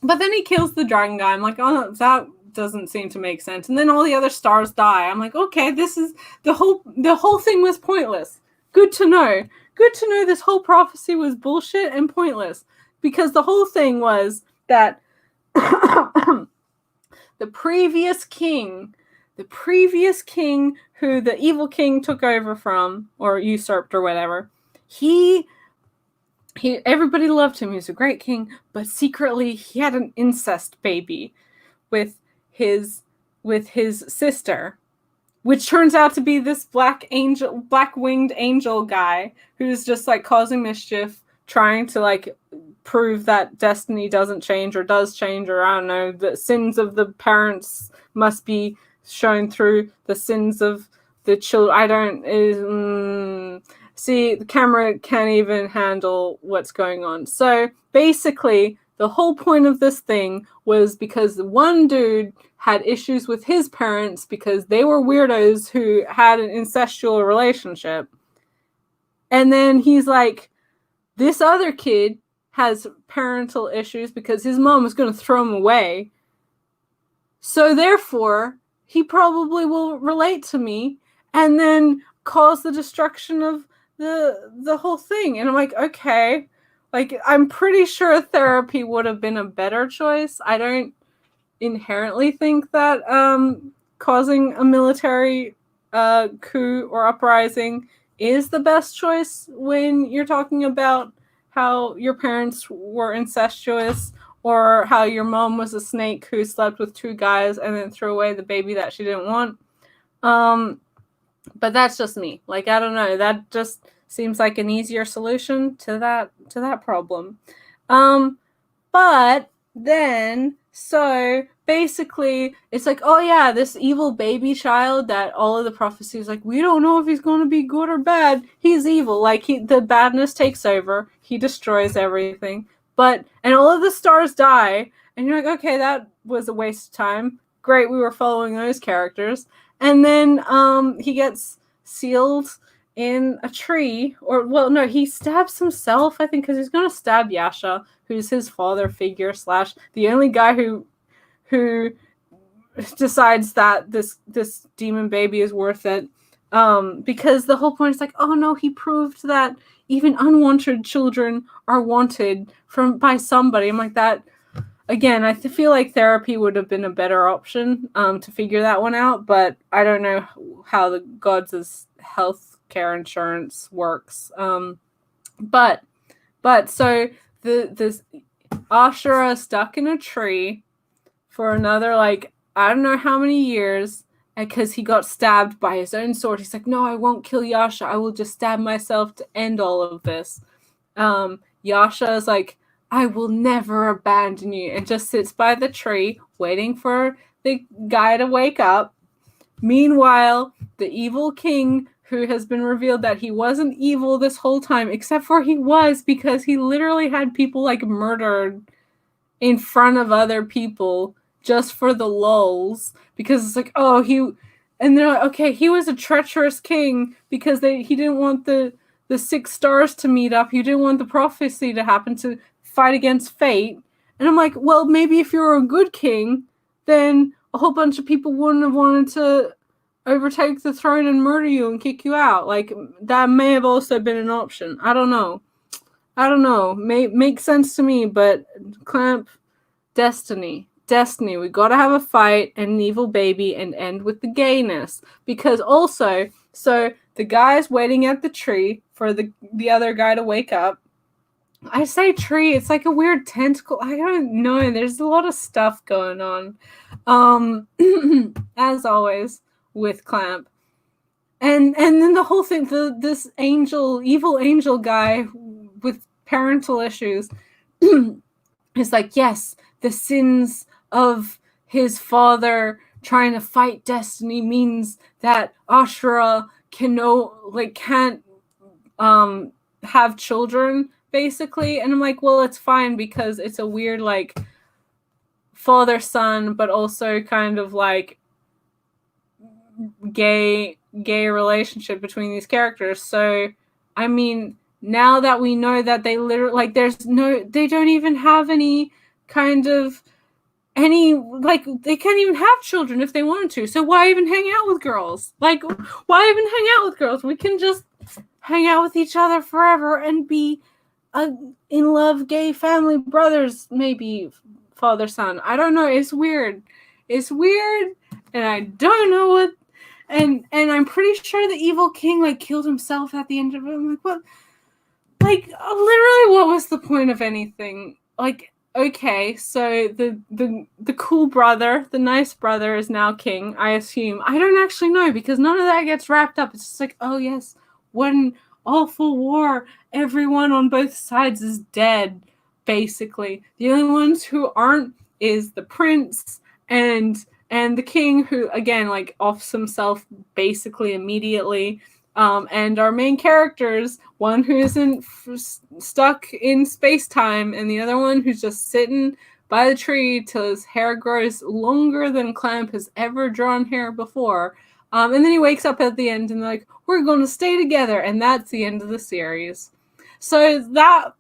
But then he kills the dragon guy. I'm like, oh, that doesn't seem to make sense. And then all the other stars die. I'm like, okay, this is the whole thing was pointless. Good to know. Good to know this whole prophecy was bullshit and pointless. Because the whole thing was that the previous king who the evil king took over from, or usurped or whatever, he everybody loved him. He was a great king, but secretly he had an incest baby with his sister, which turns out to be this black-winged angel guy who's just like causing mischief, trying to like prove that destiny doesn't change or does change, or I don't know, the sins of the parents must be shown through the sins of the children. I don't see, the camera can't even handle what's going on. So basically, the whole point of this thing was because one dude had issues with his parents because they were weirdos who had an incestual relationship. And then he's like, this other kid has parental issues because his mom was going to throw him away. So therefore, he probably will relate to me and then cause the destruction of the whole thing. And I'm like, okay, like, I'm pretty sure therapy would have been a better choice. I don't inherently think that causing a military coup or uprising is the best choice when you're talking about how your parents were incestuous, or how your mom was a snake who slept with 2 guys and then threw away the baby that she didn't want. But that's just me. Like, I don't know. That just seems like an easier solution to that problem. But then, so basically, it's like, oh yeah, this evil baby child that all of the prophecies, like, we don't know if he's going to be good or bad. He's evil. Like, the badness takes over. He destroys everything. And all of the stars die. And you're like, okay, that was a waste of time. Great, we were following those characters. And then he gets sealed in a tree. Or, well, no, he stabs himself, I think, because he's going to stab Yasha, who's his father figure / the only guy who decides that this demon baby is worth it. Because the whole point is like, oh no, he proved that even unwanted children are wanted by somebody. I'm like, that again, I feel like therapy would have been a better option to figure that one out, but I don't know how the gods' health care insurance works. But so the Ashura stuck in a tree for another, like, I don't know how many years, because he got stabbed by his own sword. He's like, no, I won't kill Yasha. I will just stab myself to end all of this. Yasha is like, I will never abandon you, and just sits by the tree waiting for the guy to wake up. Meanwhile, the evil king, who has been revealed that he wasn't evil this whole time, except for he was, because he literally had people like murdered in front of other people just for the lulz, because it's like, oh, and they're like, okay, he was a treacherous king because he didn't want the 6 stars to meet up. He didn't want the prophecy to happen, to fight against fate. And I'm like, well, maybe if you were a good king, then a whole bunch of people wouldn't have wanted to overtake the throne and murder you and kick you out. Like, that may have also been an option. I don't know. Makes sense to me, but Clamp, Destiny, we gotta have a fight and an evil baby and end with the gayness. Because also, so the guy's waiting at the tree for the other guy to wake up. I say tree, it's like a weird tentacle. I don't know. There's a lot of stuff going on. As always with Clamp. And then the whole thing, this evil angel guy with parental issues is like, yes, the sins of his father trying to fight destiny means that Ashura can't have children, basically. And I'm like, well, it's fine, because it's a weird, like, father-son, but also kind of like gay relationship between these characters. So, I mean, now that we know that they literally, like, they don't even have any kind of like, they can't even have children if they wanted to. So why even hang out with girls? Like, why even hang out with girls? We can just hang out with each other forever and be in love gay family brothers, maybe father-son. I don't know. It's weird. And I don't know what. And I'm pretty sure the evil king, like, killed himself at the end of it. I'm like, what? Like, literally, what was the point of anything? Like, okay, so the cool brother, the nice brother, is now king, I assume. I don't actually know, because none of that gets wrapped up. It's just like, oh yes, one awful war. Everyone on both sides is dead, basically. The only ones who aren't is the prince and the king, who, again, like, offs himself basically immediately. And our main characters, one who isn't stuck in space-time, and the other one who's just sitting by the tree till his hair grows longer than Clamp has ever drawn hair before. And then he wakes up at the end and they're like, we're going to stay together. And that's the end of the series. So that...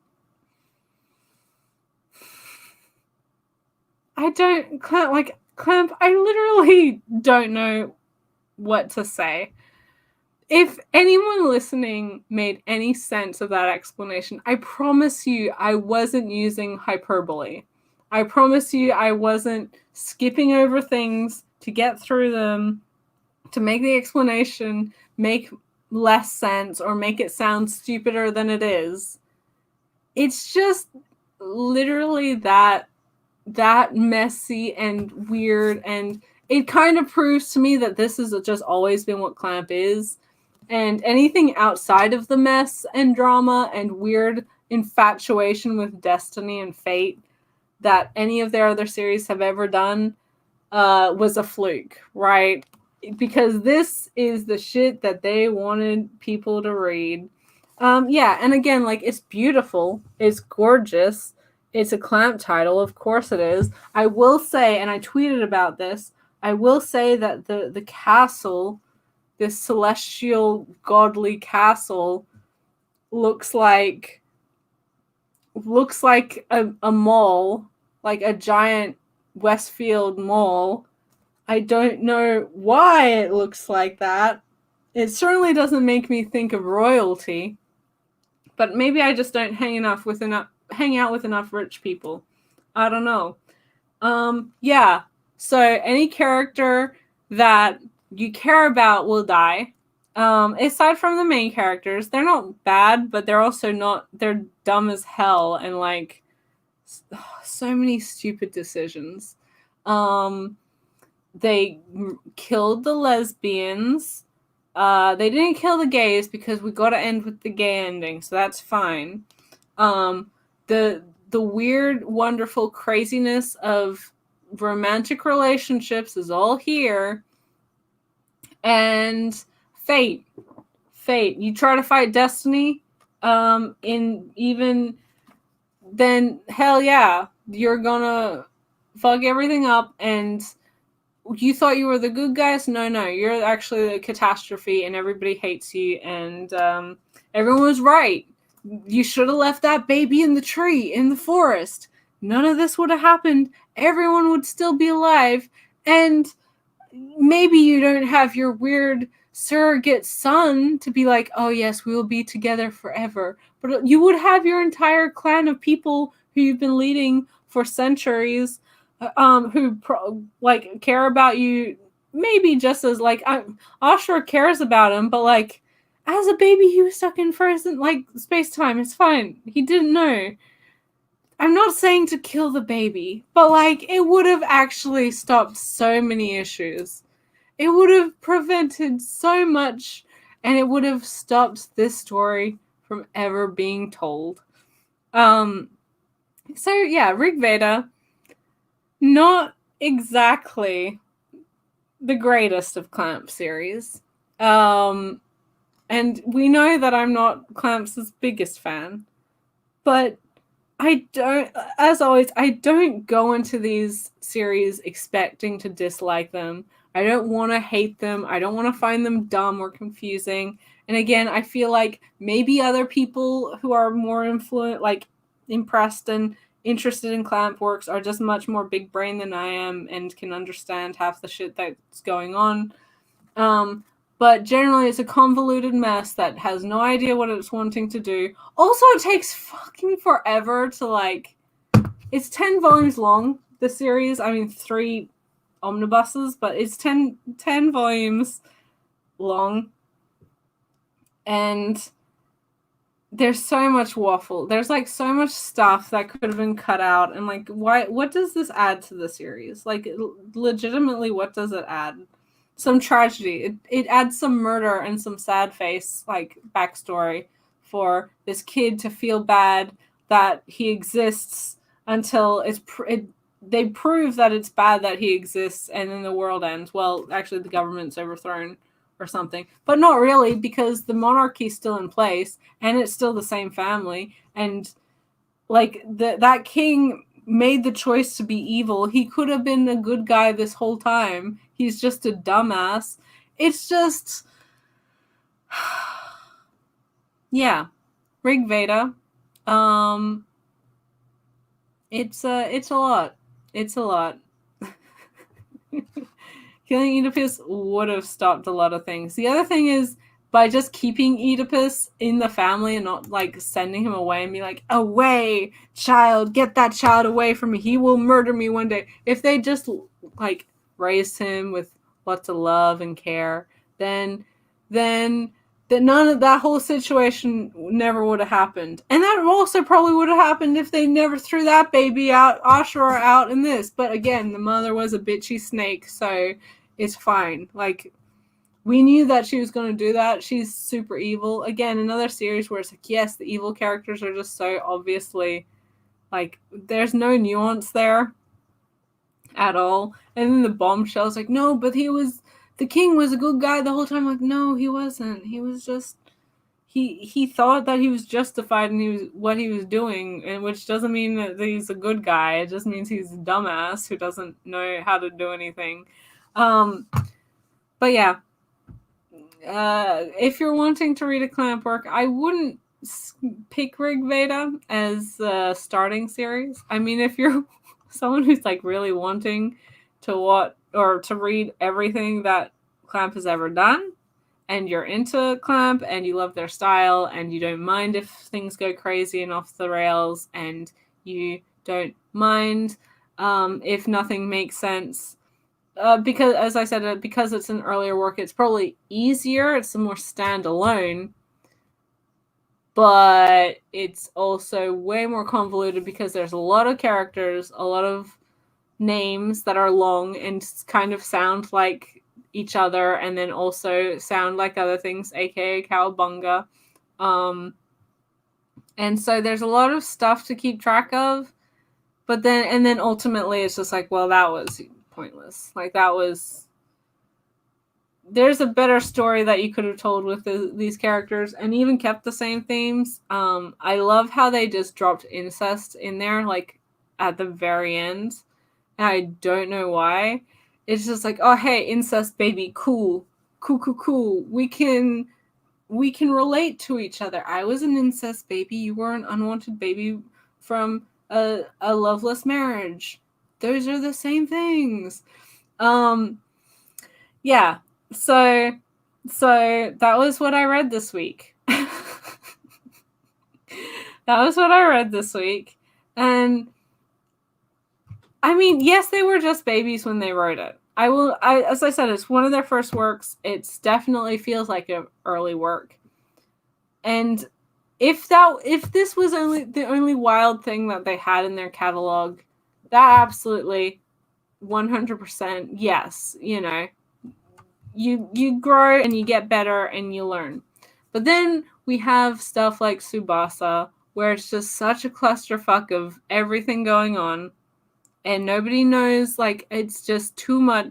Clamp, I literally don't know what to say. If anyone listening made any sense of that explanation, I promise you I wasn't using hyperbole. I promise you I wasn't skipping over things to get through them, to make the explanation make less sense or make it sound stupider than it is. It's just literally that messy and weird, and it kind of proves to me that this has just always been what Clamp is. And anything outside of the mess and drama and weird infatuation with destiny and fate that any of their other series have ever done was a fluke, right? Because this is the shit that they wanted people to read. Yeah, and again, like, it's beautiful. It's gorgeous. It's a Clamp title. Of course it is. I will say, and I tweeted about this, I will say that the castle, this celestial godly castle, looks like a mall, like a giant Westfield mall. I don't know why it looks like that. It certainly doesn't make me think of royalty, but maybe I just don't hang out with enough rich people. I don't know. Yeah. So any character that you care about will die. Aside from the main characters, they're not bad, but they're also not, they're dumb as hell and like so many stupid decisions. Um, they killed the lesbians. They didn't kill the gays because we got to end with the gay ending, so that's fine. Um, the weird, wonderful craziness of romantic relationships is all here, and fate. You try to fight destiny, in even then, hell yeah, you're gonna fuck everything up. And you thought you were the good guys? No, you're actually the catastrophe, and everybody hates you. And everyone was right. You should have left that baby in the tree in the forest. None of this would have happened. Everyone would still be alive, and maybe you don't have your weird surrogate son to be like, oh yes, we will be together forever. But you would have your entire clan of people who you've been leading for centuries, who like care about you. Maybe just as like Ashura cares about him, but like as a baby, he was stuck in frozen like space time. It's fine. He didn't know. I'm not saying to kill the baby, but like it would have actually stopped so many issues. It would have prevented so much, and it would have stopped this story from ever being told. So yeah, Rig Veda, not exactly the greatest of Clamp series. And we know that I'm not Clamp's biggest fan, but I don't, as always, I don't go into these series expecting to dislike them. I don't want to hate them. I don't want to find them dumb or confusing. And again, I feel like maybe other people who are more impressed and interested in Clamp works are just much more big brain than I am and can understand half the shit that's going on. But generally, it's a convoluted mess that has no idea what it's wanting to do. Also, it takes fucking forever to like. It's 10 volumes long. The series, I mean, 3 omnibuses, but it's 10 volumes long, and there's so much waffle. There's like so much stuff that could have been cut out, and like, why? What does this add to the series? Like, legitimately, what does it add? Some tragedy. It adds some murder and some sad face like backstory for this kid to feel bad that he exists until they prove that it's bad that he exists, and then the world ends. Well, actually, the government's overthrown or something, but not really, because the monarchy's still in place and it's still the same family. And like that king made the choice to be evil. He could have been a good guy this whole time. He's just a dumbass. It's just yeah. Rig Veda. It's a lot. It's a lot. Killing Oedipus would have stopped a lot of things. The other thing is, by just keeping Oedipus in the family and not like sending him away and be like, away, child, get that child away from me. He will murder me one day. If they just like raised him with lots of love and care, then that none of that whole situation never would have happened. And that also probably would have happened if they never threw that baby out, Ashura out in this. But again, the mother was a bitchy snake, so it's fine. Like, we knew that she was going to do that. She's super evil. Again, another series where it's like, yes, the evil characters are just so obviously, like, there's no nuance there at all. And then the bombshell's like, no, but the king was a good guy the whole time. Like, no, he wasn't. He was just, he thought that he was justified in what he was doing, and which doesn't mean that he's a good guy. It just means he's a dumbass who doesn't know how to do anything. But yeah, if you're wanting to read a Clamp work, I wouldn't pick Rig Veda as a starting series. I mean, if you're someone who's like really wanting to read everything that Clamp has ever done, and you're into Clamp and you love their style and you don't mind if things go crazy and off the rails, and you don't mind if nothing makes sense. Because, as I said, because it's an earlier work, it's probably easier. It's more standalone. But it's also way more convoluted because there's a lot of characters, a lot of names that are long and kind of sound like each other, and then also sound like other things, aka cowabunga. And so there's a lot of stuff to keep track of. But then ultimately it's just like, well, that was pointless. Like, there's a better story that you could have told with these characters and even kept the same themes. I love how they just dropped incest in there, like, at the very end. And I don't know why. It's just like, oh, hey, incest baby, cool. Cool. We can relate to each other. I was an incest baby. You were an unwanted baby from a loveless marriage. Those are the same things. Yeah. So that was what I read this week. And I mean, yes, they were just babies when they wrote it. As I said, it's one of their first works. It's definitely feels like an early work. And if this was the only wild thing that they had in their catalog, that absolutely 100% yes, you grow and you get better and you learn. But then we have stuff like Tsubasa, where it's just such a clusterfuck of everything going on, and nobody knows, like, it's just too much.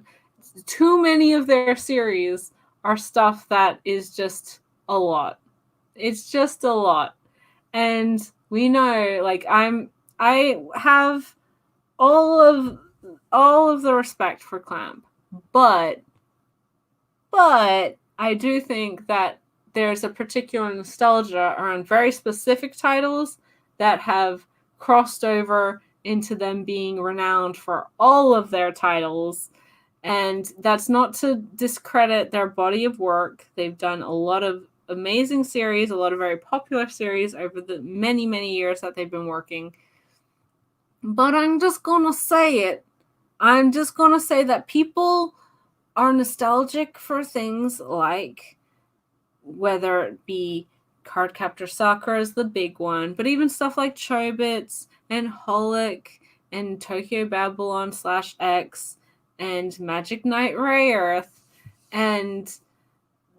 Too many of their series are stuff that is just a lot. It's just a lot. And we know, like, I have all of the respect for Clamp, but I do think that there's a particular nostalgia around very specific titles that have crossed over into them being renowned for all of their titles. And that's not to discredit their body of work. They've done a lot of amazing series, a lot of very popular series over the many, many years that they've been working. But I'm just going to say it. I'm just going to say that people are nostalgic for things like, whether it be Cardcaptor Sakura is the big one, but even stuff like Chobits and Holic and Tokyo Babylon /X and Magic Knight Rayearth, and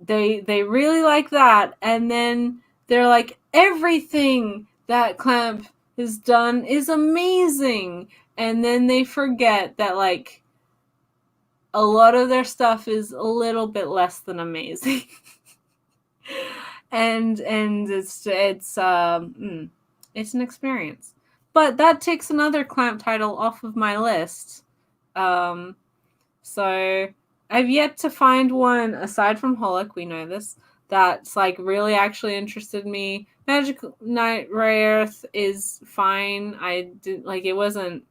they really like that. And then they're like, everything that Clamp has done is amazing, and then they forget that, like, a lot of their stuff is a little bit less than amazing. and it's an experience. But that takes another Clamp title off of my list. So I've yet to find one aside from Holic, we know this, that's, like, really actually interested me. Magic Knight Rayearth is fine. I did, like, it wasn't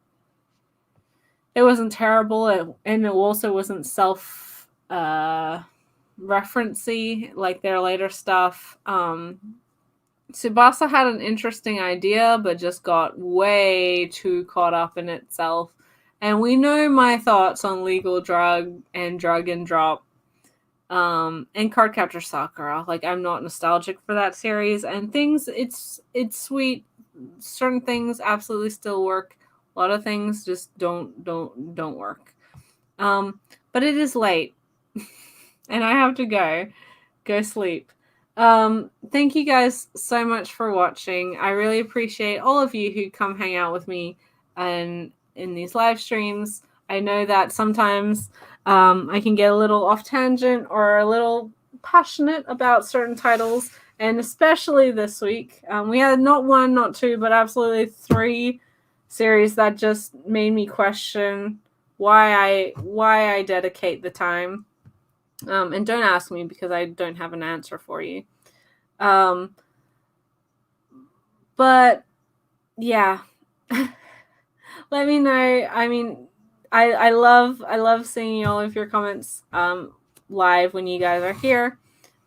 terrible, and it also wasn't self referencey like their later stuff. Tsubasa had an interesting idea, but just got way too caught up in itself. And we know my thoughts on Legal Drug and Drug and Drop, and Cardcaptor Sakura. Like, I'm not nostalgic for that series, and things, it's sweet. Certain things absolutely still work. A lot of things just don't work. But it is late, and I have to go sleep. Thank you guys so much for watching. I really appreciate all of you who come hang out with me and in these live streams. I know that sometimes I can get a little off tangent or a little passionate about certain titles, and especially this week. We had not one, not two, but absolutely 3 series that just made me question why I dedicate the time. And don't ask me, because I don't have an answer for you. But yeah, let me know. I mean, I love seeing all of your comments live when you guys are here.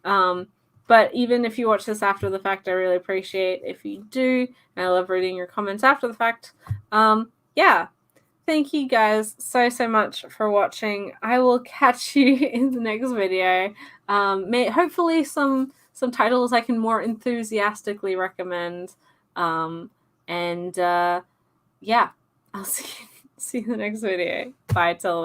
But even if you watch this after the fact, I really appreciate if you do. And I love reading your comments after the fact. Yeah. thank you guys so much for watching. I will catch you in the next video. Hopefully some titles I can more enthusiastically recommend. Yeah, I'll see you in the next video. Bye till then.